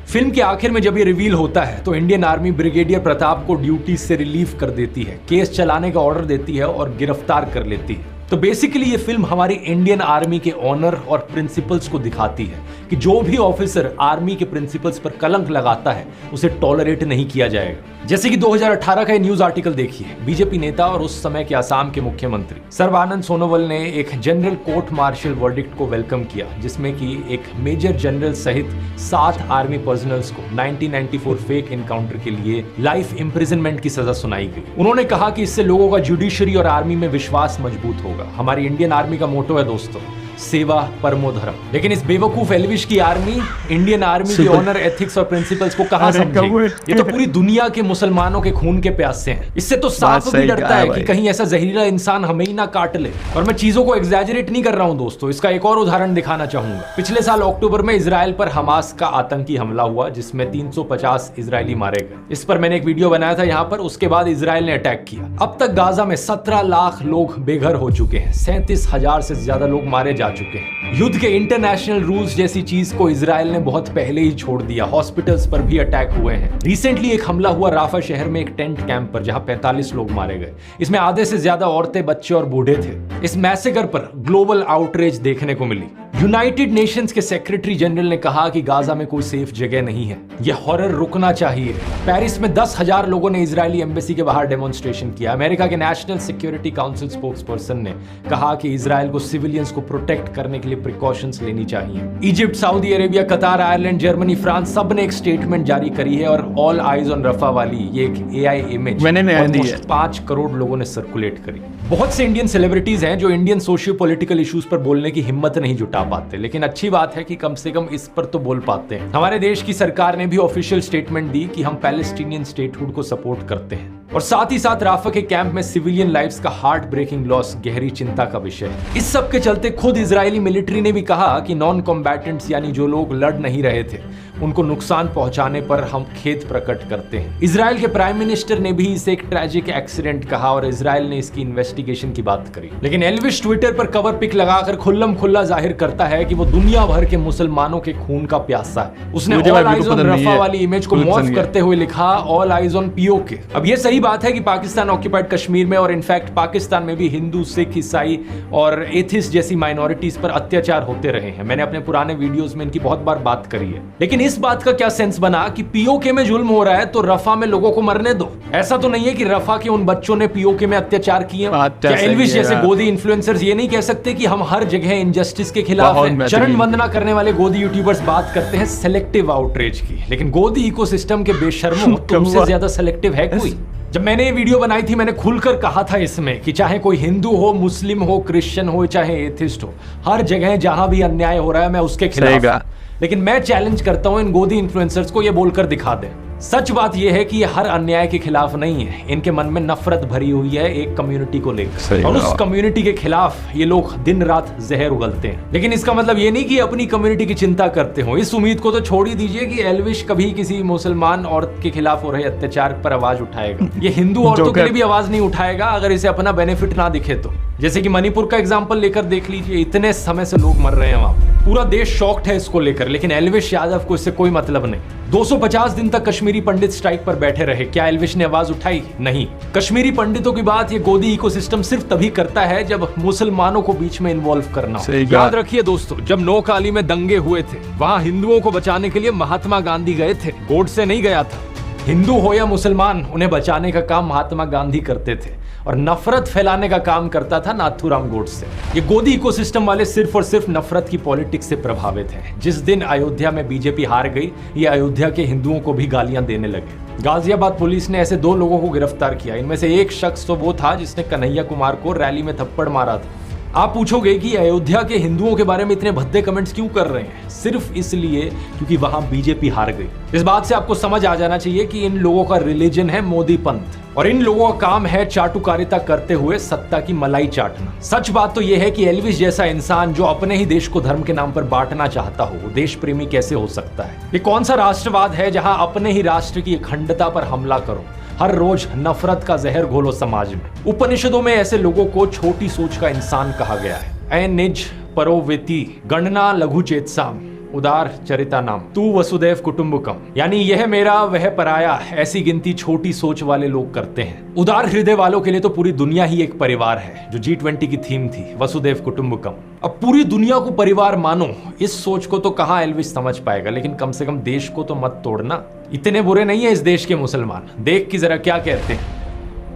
फिल्म के आखिर में जब ये रिवील होता है तो इंडियन आर्मी ब्रिगेडियर प्रताप को ड्यूटी से रिलीव कर देती है, केस चलाने का ऑर्डर देती है और गिरफ्तार कर लेती है। तो बेसिकली ये फिल्म हमारी इंडियन आर्मी के ऑनर और प्रिंसिपल्स को दिखाती है कि जो भी ऑफिसर आर्मी के प्रिंसिपल्स पर कलंक लगाता है उसे टॉलरेट नहीं किया जाएगा। जैसे कि 2018 का न्यूज आर्टिकल देखिए। बीजेपी नेता और उस समय के असम के मुख्यमंत्री सर्बानंद सोनोवाल ने एक जनरल कोर्ट मार्शल वर्डिक्ट को वेलकम किया, जिसमें कि एक मेजर जनरल सहित 7 आर्मी पर्सनल्स को 1994 फेक एनकाउंटर के लिए लाइफ इंप्रिजनमेंट की सजा सुनाई गई। उन्होंने कहा कि इससे लोगों का जुडिशरी और आर्मी में विश्वास मजबूत होगा। हमारी इंडियन आर्मी का मोटो है दोस्तों, सेवा परमो धर्म। लेकिन इस बेवकूफ एल्विश की आर्मी इंडियन आर्मी की ऑनर, एथिक्स और प्रिंसिपल्स को कहां समझेगी? ये तो पूरी दुनिया के मुसलमानों के खून के प्यासे हैं। इससे तो सांप भी डरता है कि कहीं ऐसा जहरीला इंसान हमें ही ना काट ले। और मैं चीजों को एग्जैजरेट नहीं कर रहा हूं दोस्तों, इसका एक और उदाहरण दिखाना चाहूंगा। पिछले साल अक्टूबर में इजराइल पर हमास का आतंकी हमला हुआ जिसमें 350 इजरायली मारे गए। इस पर मैंने एक वीडियो बनाया था यहाँ पर। उसके बाद इजराइल ने अटैक किया। अब तक गाजा में 17 लाख लोग बेघर हो चुके हैं, 37,000 से ज्यादा लोग मारे जा चुके हैं। युद्ध के इंटरनेशनल रूल्स जैसी चीज को इजराइल ने बहुत पहले ही छोड़ दिया। हॉस्पिटल्स पर भी अटैक हुए हैं। रिसेंटली एक हमला हुआ राफा शहर में एक टेंट कैंप पर, जहां 45 लोग मारे गए। इसमें आधे से ज्यादा औरतें, बच्चे और बूढ़े थे। इस मैसेकर पर ग्लोबल आउटरीच देखने को मिली। यूनाइटेड नेशंस के सेक्रेटरी जनरल ने कहा कि गाजा में कोई सेफ जगह नहीं है, यह हॉरर रुकना चाहिए। पेरिस में 10,000 लोगों ने इजरायली एम्बेसी के बाहर डेमोन्स्ट्रेशन किया। अमेरिका के नेशनल सिक्योरिटी काउंसिल स्पोक्सपर्सन ने कहा कि इजराइल को सिविलियंस को प्रोटेक्ट करने के लिए प्रिकॉशंस लेनी चाहिए। इजिप्ट, सऊदी अरेबिया, कतार, आयरलैंड, जर्मनी, फ्रांस सब ने एक स्टेटमेंट जारी करी है और ऑल आइज ऑन रफा वाली ये एक AI इमेज 5 करोड़ लोगों ने सर्कुलेट करी। बहुत से इंडियन सेलिब्रिटीज हैं जो इंडियन सोशियो पॉलिटिकल इश्यूज पर बोलने की हिम्मत नहीं जुटा पाते, लेकिन अच्छी बात है कि कम से कम इस पर तो बोल पाते हैं। हमारे देश की सरकार ने भी ऑफिशियल स्टेटमेंट दी कि हम पैलेस्टीनियन स्टेटहुड को सपोर्ट करते हैं। और साथ ही साथ राफा के कैंप में सिविलियन लाइव्स का हार्ट ब्रेकिंग लॉस गहरी चिंता का विषय है। इस सब के चलते खुद इजरायली मिलिट्री ने भी कहा कि नॉन कॉम्बैटेंट्स यानी जो लोग लड़ नहीं रहे थे उनको नुकसान पहुंचाने पर हम खेद प्रकट करते हैं। इजराइल के प्राइम मिनिस्टर ने भी इसे एक ट्रैजिक एक्सीडेंट कहा और इजराइल ने इसकी इन्वेस्टिगेशन की बात करी। लेकिन एल्विश ट्विटर पर कवर पिक लगाकर खुल्लम खुल्ला जाहिर करता है कि वो दुनिया भर के मुसलमानों के खून का प्यासा है। उसने ऑल आइज ऑन रफा वाली इमेज को मॉर्फ करते हुए लिखा ऑल आइज ऑन POK। अब ये सही बात है कि पाकिस्तान ऑक्यूपाइड कश्मीर में और इनफैक्ट पाकिस्तान में भी हिंदू, सिख, ईसाई और एथिस्ट जैसी माइनॉरिटीज पर अत्याचार होते रहे हैं। मैंने अपने पुराने वीडियोस में इनकी बहुत बार बात करी है। लेकिन इस बात का क्या सेंस बना कि POK में जुल्म हो रहा है तो रफा में लोगों को मरने दो? ऐसा तो नहीं है कि रफा के उन बच्चों ने POK में अत्याचार किए। क्या एल्विश जैसे गोदी इन्फ्लुएंसर्स ये नहीं कह सकते कि हम हर जगह इनजस्टिस के खिलाफ हैं? चरण वंदना करने वाले गोदी यूट्यूबर्स बात करते हैं सेलेक्टिव आउटरीच की, लेकिन गोदी इकोसिस्टम के बेशर्मों तुमसे ज्यादा सेलेक्टिव है कोई? जब मैंने ये वीडियो बनाई थी मैंने खुलकर कहा था इसमें कि चाहे कोई हिंदू हो, मुस्लिम हो, क्रिश्चियन हो, चाहे एथिस्ट हो, हर जगह जहां भी अन्याय हो रहा है मैं उसके खिलाफ। लेकिन मैं चैलेंज करता हूं इन गोदी इन्फ्लुएंसर्स को ये बोलकर दिखा दें। सच बात यह है कि ये हर अन्याय के खिलाफ नहीं है, इनके मन में नफरत भरी हुई है एक कम्युनिटी को लेकर और उस कम्युनिटी के खिलाफ ये लोग दिन रात जहर उगलते हैं। लेकिन इसका मतलब ये नहीं कि अपनी कम्युनिटी की चिंता करते हो। इस उम्मीद को तो छोड़ ही दीजिए कि एल्विश कभी किसी मुसलमान औरत के खिलाफ हो रहे अत्याचार पर आवाज उठाएगा। ये हिंदू औरतों के लिए भी आवाज नहीं उठाएगा अगर इसे अपना बेनिफिट ना दिखे तो। जैसे कि मणिपुर का एग्जाम्पल लेकर देख लीजिए, इतने समय से लोग मर रहे हैं वहां, पूरा देश शॉक्ड है इसको लेकर, लेकिन एल्विश यादव को इससे कोई मतलब नहीं। 250 दिन तक कश्मीरी पंडित स्ट्राइक पर बैठे रहे, क्या एल्विश ने आवाज उठाई? नहीं। कश्मीरी पंडितों की बात ये गोदी इकोसिस्टम सिर्फ तभी करता है जब मुसलमानों को बीच में इन्वॉल्व करना हो। याद रखिए दोस्तों, जब नौकाली में दंगे हुए थे वहां हिंदुओं को बचाने के लिए महात्मा गांधी गए थे, गोडसे नहीं गया था। हिंदू हो या मुसलमान, उन्हें बचाने का काम महात्मा गांधी करते थे और नफरत फैलाने का काम करता था नाथूराम गोडसे। ये गोदी इकोसिस्टम वाले सिर्फ और सिर्फ नफरत की पॉलिटिक्स से प्रभावित हैं। जिस दिन अयोध्या में बीजेपी हार गई, ये अयोध्या के हिंदुओं को भी गालियां देने लगे। गाजियाबाद पुलिस ने ऐसे 2 लोगों को गिरफ्तार किया। इनमें से एक शख्स तो वो था जिसने कन्हैया कुमार को रैली में थप्पड़ मारा था। आप पूछोगे कि अयोध्या के हिंदुओं के बारे में इतने भद्दे कमेंट्स क्यों कर रहे हैं? सिर्फ इसलिए क्योंकि वहां बीजेपी हार गई। इस बात से आपको समझ आ जाना चाहिए कि इन लोगों का रिलीजन है मोदी पंथ और इन लोगों का काम है चाटुकारिता करते हुए सत्ता की मलाई चाटना। सच बात तो यह है कि एल्विश जैसा इंसान जो अपने ही देश को धर्म के नाम पर बांटना चाहता हो, देश प्रेमी कैसे हो सकता है? ये कौन सा राष्ट्रवाद है जहां अपने ही राष्ट्र की अखंडता पर हमला करो, हर रोज नफरत का जहर घोलो समाज में? उपनिषदों में ऐसे लोगों को छोटी सोच का इंसान कहा गया है। ऐ निज परोवेति गणना लघु चेतसाम उदार चरिता नाम तू वसुदेव कुटुंबकम, यानी यह मेरा वह पराया, ऐसी गिनती छोटी सोच वाले लोग करते हैं। उदार हृदय वालों के लिए तो पूरी दुनिया ही एक परिवार है, जो G20 की थीम थी, वसुदेव कुटुंबकम। अब पूरी दुनिया को परिवार मानो, इस सोच को तो कहाँ एल्विश समझ पाएगा, लेकिन कम से कम देश को तो मत तोड़ना। इतने बुरे नहीं है इस देश के मुसलमान, देख की जरा क्या कहते हैं।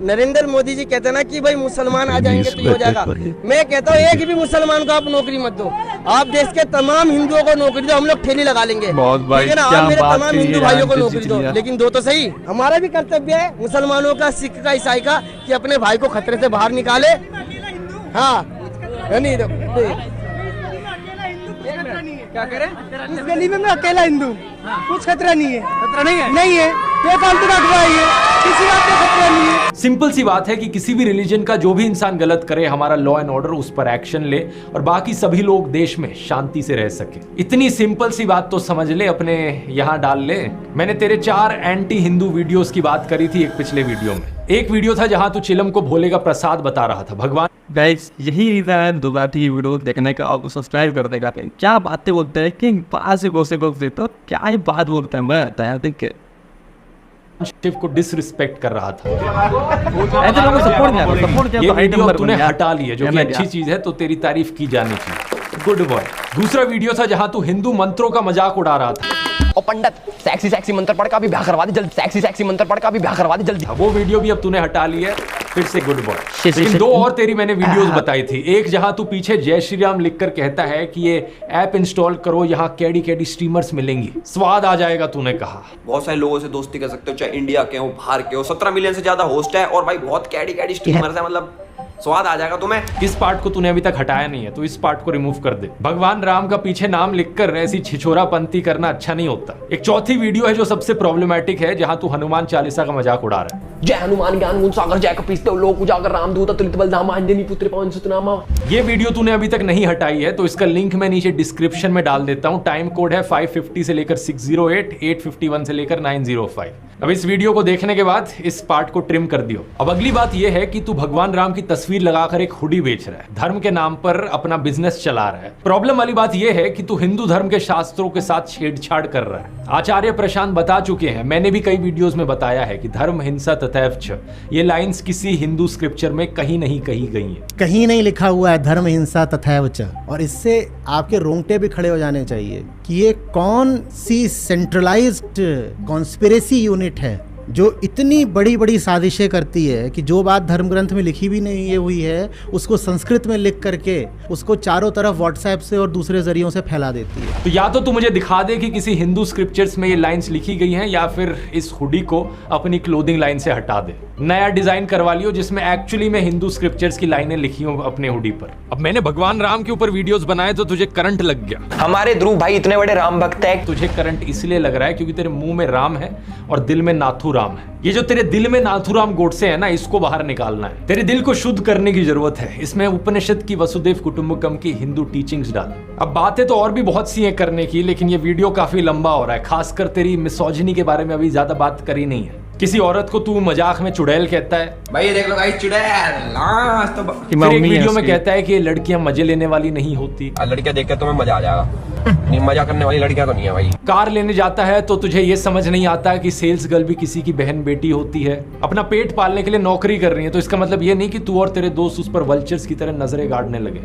नरेंद्र मोदी जी कहते हैं ना कि भाई मुसलमान आ जाएंगे तो ये हो जाएगा। मैं कहता हूँ एक भी मुसलमान को आप नौकरी मत दो, आप देश के तमाम हिंदुओं को नौकरी दो, हम लोग ठेली लगा लेंगे, ठीक है ना? आप मेरे तमाम हिंदू भाइयों को नौकरी दो, लेकिन दो तो सही। हमारा भी कर्तव्य है मुसलमानों का, सिख का, ईसाई का, कि अपने भाई को खतरे से बाहर निकाले। हाँ नहीं क्या करें? इस गली में मैं अकेला हिंदू, कुछ खतरा नहीं है। खतरा नहीं है? नहीं है, बेफालतू का अखबार है, किसी बात का खतरा नहीं है। सिंपल सी बात है कि किसी भी रिलीजन का जो भी इंसान गलत करे, हमारा लॉ एंड ऑर्डर उस पर एक्शन ले और बाकी सभी लोग देश में शांति से रह सके। इतनी सिंपल सी बात तो समझ ले, अपने यहाँ डाल ले। मैंने तेरे 4 एंटी हिंदू वीडियोस की बात करी थी एक पिछले वीडियो में। एक वीडियो था जहां तू चिलम को भोले का प्रसाद बता रहा था। भगवान गाइस, यही रीजन है दोबारा की वीडियो देखने का और सब्सक्राइब कर देगा। क्या बातें बोलते हैं कि पास से गोसे गोसे, तो क्या ही बात बोलते हैं, मैं बताया देख शिव को डिसरिस्पेक्ट कर रहा था। ऐसे लोगों को सपोर्ट किया ये वीडियो तूने हटा ली है, जो कि अच्छी चीज है, तो तेरी तारीफ की जानी चाहिए। Good boy. दूसरा वीडियो था जहां तू हिंदू मंत्रों का मजाक उड़ा रहा था। और पंडित सेक्सी सेक्सी मंत्र पढ़ का भी ब्याह करवा दे जल्दी, सेक्सी सेक्सी मंत्र पढ़ का भी ब्याह करवा दे जल्दी। वो वीडियो भी अब तूने हटा ली है, फिर से गुड बॉय। लेकिन 2 और तेरी मैंने वीडियोस बताई थी। एक जहां तू पीछे जय श्री राम लिखकर कहता है कि ये ऐप इंस्टॉल करो, यहाँ कैडी कैडी स्ट्रीमर्स मिलेंगी, स्वाद आ जाएगा, तूने कहा। बहुत सारे लोगों से दोस्ती कर सकते हो, चाहे इंडिया के हो बाहर के हो। 17 मिलियन से ज्यादा होस्ट है और भाई बहुत कैडी कैडी स्ट्रीमर्स है, मतलब स्वाद आ जाएगा तुम्हें। इस पार्ट को तूने अभी तक हटाया नहीं है, तो इस पार्ट को रिमूव कर दे। भगवान राम का पीछे नाम लिखकर ऐसी छिछोरापंती करना अच्छा नहीं होता। एक चौथी वीडियो है जो सबसे प्रॉब्लमेटिक है, जहां तू हनुमान चालीसा का मजाक उड़ा रहा है। जय हनुमान ज्ञान गुण सागर जय कपीस लोक उजागर रामदूत तुलित बलधामा अंजनी पुत्र पवन सुतनामा। ये वीडियो तूने अभी तक नहीं हटाई है, तो इसका लिंक मैं नीचे डिस्क्रिप्शन में डाल देता हूं। टाइम कोड है 550 से लेकर 608, 851 से लेकर 905। अब इस वीडियो को देखने के बाद इस पार्ट को ट्रिम कर दियो। अब अगली बात यह है कि तू भगवान राम की तस्वीर लगाकर एक हुडी बेच रहा है, धर्म के नाम पर अपना बिजनेस चला रहा है। प्रॉब्लम वाली बात यह है कि तू हिंदू धर्म के शास्त्रों के साथ छेड़छाड़ कर रहा है। आचार्य प्रशांत बता चुके हैं, मैंने भी कई वीडियोस में बताया है कि धर्म हिंसा तथैव च, ये लाइंस किसी हिंदू स्क्रिप्चर में कहीं नहीं कही गई है। कहीं नहीं लिखा हुआ है धर्म हिंसा तथैव च। और इससे आपके रोंगटे भी खड़े हो जाने चाहिए कि ये कौन सी सेंट्रलाइज्ड कॉन्स्पिरेसी यूनिट है जो इतनी बड़ी बड़ी साजिशें करती है कि जो बात धर्म ग्रंथ में लिखी भी नहीं हुई है उसको संस्कृत में लिख करके उसको चारों तरफ व्हाट्सएप से और दूसरे जरियों से फैला देती है। तो या तो तू मुझे दिखा दे कि किसी हिंदू स्क्रिप्चर्स में ये लाइंस लिखी गई हैं, या फिर इस हुडी को अपनी क्लोथिंग लाइन से हटा दे, नया डिजाइन करवा लियो जिसमें एक्चुअली में हिंदू स्क्रिप्चर्स की लाइनें लिखी हो अपने हुडी पर। अब मैंने भगवान राम के ऊपर वीडियोस बनाए तो तुझे करंट लग गया। हमारे ध्रुव भाई इतने बड़े राम भक्त है। तुझे करंट इसलिए लग रहा है क्योंकि तेरे मुंह में राम है और दिल में नाथू राम है। ये जो तेरे दिल में नाथूराम गोडसे है ना, इसको बाहर निकालना है। तेरे दिल को शुद्ध करने की जरूरत है। इसमें उपनिषद की वसुदेव कुटुंबकम की हिंदू टीचिंग्स डाल। अब बातें तो और भी बहुत सी हैं करने की, लेकिन ये वीडियो काफी लंबा हो रहा है। खासकर तेरी मिसोजिनी के बारे में अभी ज्यादा बात करी नहीं है। किसी औरत को तू मजाक में चुड़ैल कहता है, भाई ये देख लो गाइस, चुड़ैल। तो फिर एक वीडियो में कहता है कि ये लड़कियां मजे लेने वाली नहीं होती। लड़कियां देख के तुम्हें मजा आ जाएगा, नहीं मजा करने वाली लड़कियां तो नहीं है भाई। कार लेने जाता है तो तुझे ये समझ नहीं आता कि सेल्स गर्ल भी किसी की बहन बेटी होती है। अपना पेट पालने के लिए नौकरी कर रही है, तो इसका मतलब ये नहीं कि तू और तेरे दोस्त उस पर वल्चर्स की तरह नजरें गाड़ने लगे।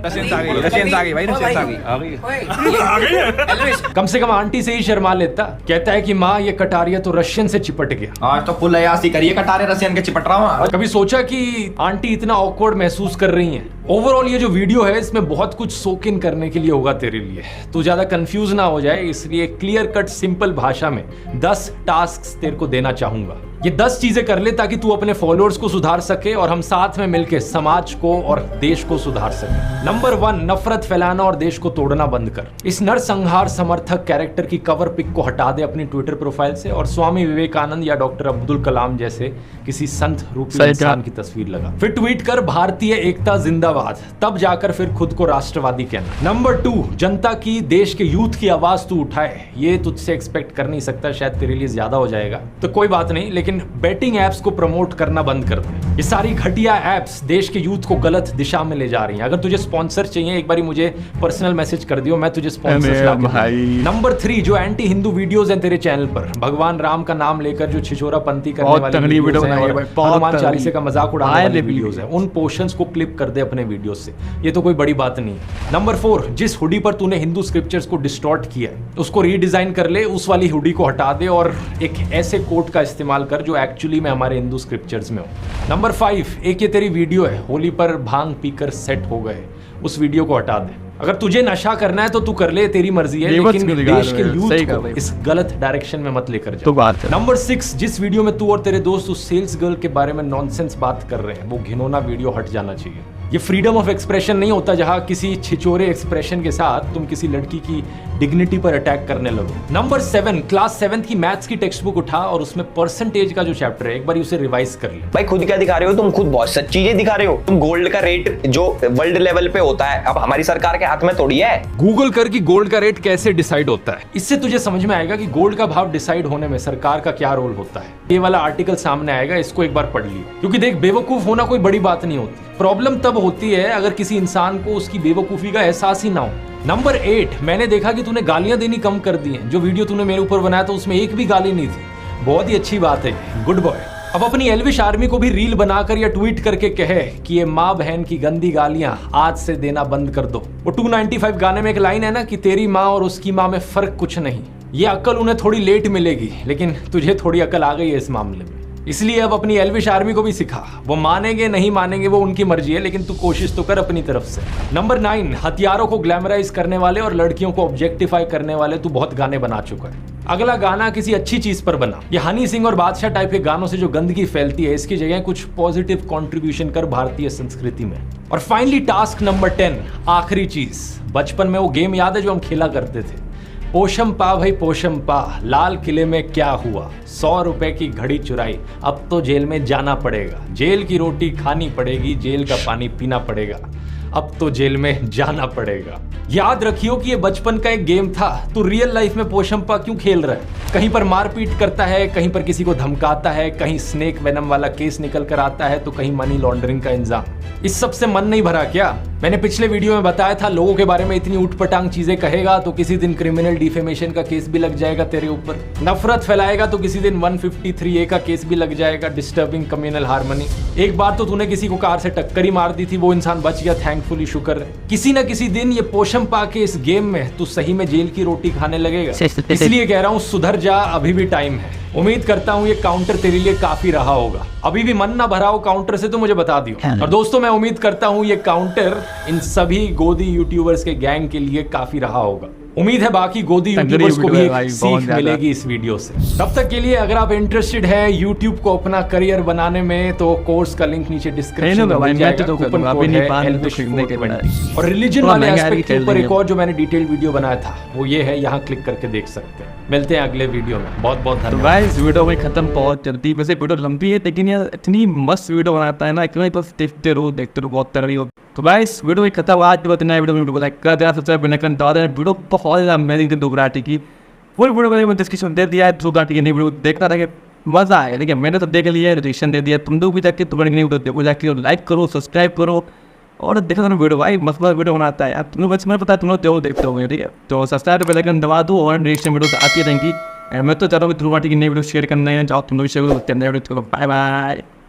कम से कम आंटी से ही शर्मा लेता। कहता है कि माँ ये कटारिया तो रशियन से चिपट गया। आज तो फुल अयासी करिए, कटारे रशियन के चिपट रहा हूँ। कभी सोचा कि आंटी इतना ऑकवर्ड महसूस कर रही हैं? ओवरऑल ये जो वीडियो है इसमें बहुत कुछ सोक इन करने के लिए होगा तेरे लिए। तू ज्यादा कंफ्यूज ना हो जाए, इसलिए क्लियर कट सिंपल भाषा में 10 टास्क तेरे को देना चाहूंगा। ये 10 चीजें कर ले ताकि तू अपने फॉलोअर्स को सुधार सके और हम साथ में मिलकर समाज को और देश को सुधार सके। नंबर 1, नफरत फैलाना और देश को तोड़ना बंद कर। इस नरसंहार समर्थक कैरेक्टर की कवर पिक को हटा दे अपनी ट्विटर प्रोफाइल से और स्वामी विवेकानंद या डॉक्टर अब्दुल कलाम जैसे किसी संत रूपी इंसान की तस्वीर लगा। फिर ट्वीट कर भारतीय एकता जिंदाबाद, तब जाकर फिर खुद को राष्ट्रवादी कहना। नंबर 2, जनता की, देश के यूथ की आवाज तू उठाए। ये तुझसे एक्सपेक्ट कर नहीं सकता, शायद तेरे लिए ज्यादा हो जाएगा, तो कोई बात नहीं, लेकिन बेटिंग एप्स को प्रमोट करना बंद कर दे। ये सारी घटिया एप्स देश के यूथ को गलत दिशा में ले जा रही हैं। अगर तुझे स्पॉन्सर चाहिए एक बारी मुझे पर्सनल मैसेज कर दियो, मैं तुझे स्पॉन्सर भाई। नंबर 3, जो एंटी हिंदू वीडियोस हैं तेरे चैनल पर, भगवान राम का नाम लेकर जो छिछोरापंती करने वाली वीडियोस हैं और हनुमान चालीसा का मजाक उड़ाने वाली वीडियोस हैं, उन पोर्शंस को क्लिप कर दे अपने वीडियोस से। ये तो कोई बड़ी बात नहीं है। नंबर 4, जिस हुडी पर तूने हिंदू स्क्रिप्चर्स को डिस्टॉर्ट किया उसको रीडिजाइन कर ले, उस वाली हुडी को हटा दे और एक ऐसे कोट का इस्तेमाल कर जो एक्चुअली में हमारे हिंदू स्क्रिप्चर्स में हो। नंबर 5, एक ये तेरी वीडियो है होली पर भांग पीकर सेट हो गए, उस वीडियो को हटा दे। अगर तुझे नशा करना है तो तू कर ले, तेरी मर्जी है, लेकिन देश के यूथ को इस गलत डायरेक्शन में मत लेकर जा। नंबर 6, जिस वीडियो में तू और तेरे दोस्त उस सेल्स गर्ल के बारे में नॉनसेंस बात कर रहे हैं वो घिनौना वीडियो हट जाना चाहिए। ये फ्रीडम ऑफ एक्सप्रेशन नहीं होता जहां किसी छिचोरे एक्सप्रेशन के साथ तुम किसी लड़की की डिग्निटी पर अटैक करने लगो। नंबर 7, क्लास 7 की मैथ्स की टेक्स्ट बुक उठा और उसमें परसेंटेज का जो चैप्टर है एक बार उसे रिवाइज कर ले। भाई खुद क्या दिखा रहे हो तुम? खुद बहुत सच चीजें दिखा रहे हो। तुम गोल्ड का रेट जो वर्ल्ड लेवल पे होता है अब हमारी सरकार के हाथ में थोड़ी है। गूगल कर कि गोल्ड का रेट कैसे डिसाइड होता है, इससे तुझे समझ में आएगा कि गोल्ड का भाव डिसाइड होने में सरकार का क्या रोल होता है। ये वाला आर्टिकल सामने आएगा, इसको एक बार पढ़ लियो, क्योंकि देख बेवकूफ होना कोई बड़ी बात नहीं होती। प्रॉब्लम तब होती है अगर किसी इंसान को उसकी बेवकूफी का एहसास ही ना हो। नंबर 8, मैंने देखा कि तूने गालियां देनी कम कर दी हैं। जो वीडियो तूने मेरे ऊपर बनाया था उसमें एक भी गाली नहीं थी। बहुत ही अच्छी बात है, गुड बॉय। अब अपनी एल्विश आर्मी को भी रील बनाकर या ट्वीट करके कहे कि ये माँ बहन की गंदी गालियां आज से देना बंद कर दो। वो 295 गाने में एक लाइन है ना कि तेरी माँ और उसकी माँ में फर्क कुछ नहीं। ये अक्ल उन्हें थोड़ी लेट मिलेगी, लेकिन तुझे थोड़ी अक्ल आ गई है इस मामले में। इसलिए अब अपनी एल्विश आर्मी को भी सिखा। वो मानेंगे नहीं मानेंगे वो उनकी मर्जी है, लेकिन तू कोशिश तो कर अपनी तरफ से। नंबर 9, हथियारों को ग्लैमराइज करने वाले और लड़कियों को ऑब्जेक्टिफाई करने वाले तू बहुत गाने बना चुका है। अगला गाना किसी अच्छी चीज पर बना। ये हनी सिंह और बादशाह टाइप के गानों से जो गंदगी फैलती है, इसकी जगह कुछ पॉजिटिव कंट्रीब्यूशन कर भारतीय संस्कृति में। और फाइनली टास्क नंबर 10, आखिरी चीज। बचपन में वो गेम याद है जो हम खेला करते थे, पोशम पा भाई पोशम पा, लाल किले में क्या हुआ, 100 रुपए की घड़ी चुराई, अब तो जेल में जाना पड़ेगा, जेल की रोटी खानी पड़ेगी, जेल का पानी पीना पड़ेगा, अब तो जेल में जाना पड़ेगा। याद रखियो कि ये बचपन का एक गेम था। तू रियल लाइफ में पोशंपा क्यों खेल रहा है? कहीं पर मारपीट करता है, कहीं पर किसी को धमकाता है, कहीं स्नेक वेनम वाला केस निकल कर आता है, तो कहीं मनी लॉन्ड्रिंग का इंजाम। इस सब से मन नहीं भरा क्या? मैंने पिछले वीडियो में बताया था, लोगों के बारे में इतनी उठपटांग चीजें कहेगा तो किसी दिन क्रिमिनल डिफेमेशन का केस भी लग जाएगा तेरे ऊपर। नफरत फैलाएगा तो किसी दिन 153A का केस भी लग जाएगा, डिस्टर्बिंग कम्युनल हार्मनी। एक बार तो तूने किसी को कार से टक्कर ही मार दी थी, वो इंसान बच गया, थैंकफुली शुक्र है। किसी न किसी दिन ये पोशम पा के इस गेम में तू सही में जेल की रोटी खाने लगेगा। इसलिए कह रहा हूँ सुधर जा, अभी भी टाइम है। उम्मीद करता हूँ ये काउंटर तेरे लिए काफी रहा होगा। अभी भी मन ना भरा हो काउंटर से तो मुझे बता दियो। और दोस्तों मैं उम्मीद करता हूँ ये काउंटर इन सभी गोदी यूट्यूबर्स के गैंग के लिए काफी रहा होगा। उम्मीद है बाकी गोदी यूट्यूबर्स को भी एक सीख मिलेगी इस वीडियो से। तब तक के लिए अगर आप इंटरेस्टेड है यूट्यूब को अपना करियर बनाने में, तो कोर्स का लिंक नीचे डिस्क्रिप्शन में मिल जाएगा। कूपन कोड है ELVISH420। और रिलीजन वाले एस्पेक्ट के ऊपर एक और जो मैंने डिटेल वीडियो बनाया था वो ये है, यहाँ क्लिक करके देख सकते हैं। मिलते हैं अगले वीडियो में, बहुत बहुत धन्यवाद। गाइस वीडियो में खत्म बहुत जल्दी, वैसे वीडियो लंबी है लेकिन यार इतनी मस्त वीडियो बनाता है ना, इतना बस देखते रहो बहुत तरह हो। तो गाइस वीडियो खत्म, आज बहुत नया वीडियो लाइक कर देना, सब्सक्राइब करना वीडियो बहुत अमेजिंग थी। दुबराटी की फुल वीडियो में डिस्क्रिप्शन दे दिया है, दुबराटी की नई वीडियो देखना था कि मजा आएगा। देखिए मैंने तो देख लिया है, रिएक्शन दे दिया, तुम लोग भी जाके तुम्हारी नई वीडियो देखो, जाके लाइक करो, सब्सक्राइब करो और देखो ना वीडियो। भाई मस्त वीडियो बनाता है यार, तुम लोग बस मैं पता है तुम लोग देखते हो, ठीक है। तो सब्सक्राइब बेल आइकन दबा दो और रिएक्शन वीडियो आती रहेंगी। मैं तो चाह रहा हूँ दुबराटी की नई वीडियो शेयर करना है, जाओ तुम लोग शेयर करो। Bye bye.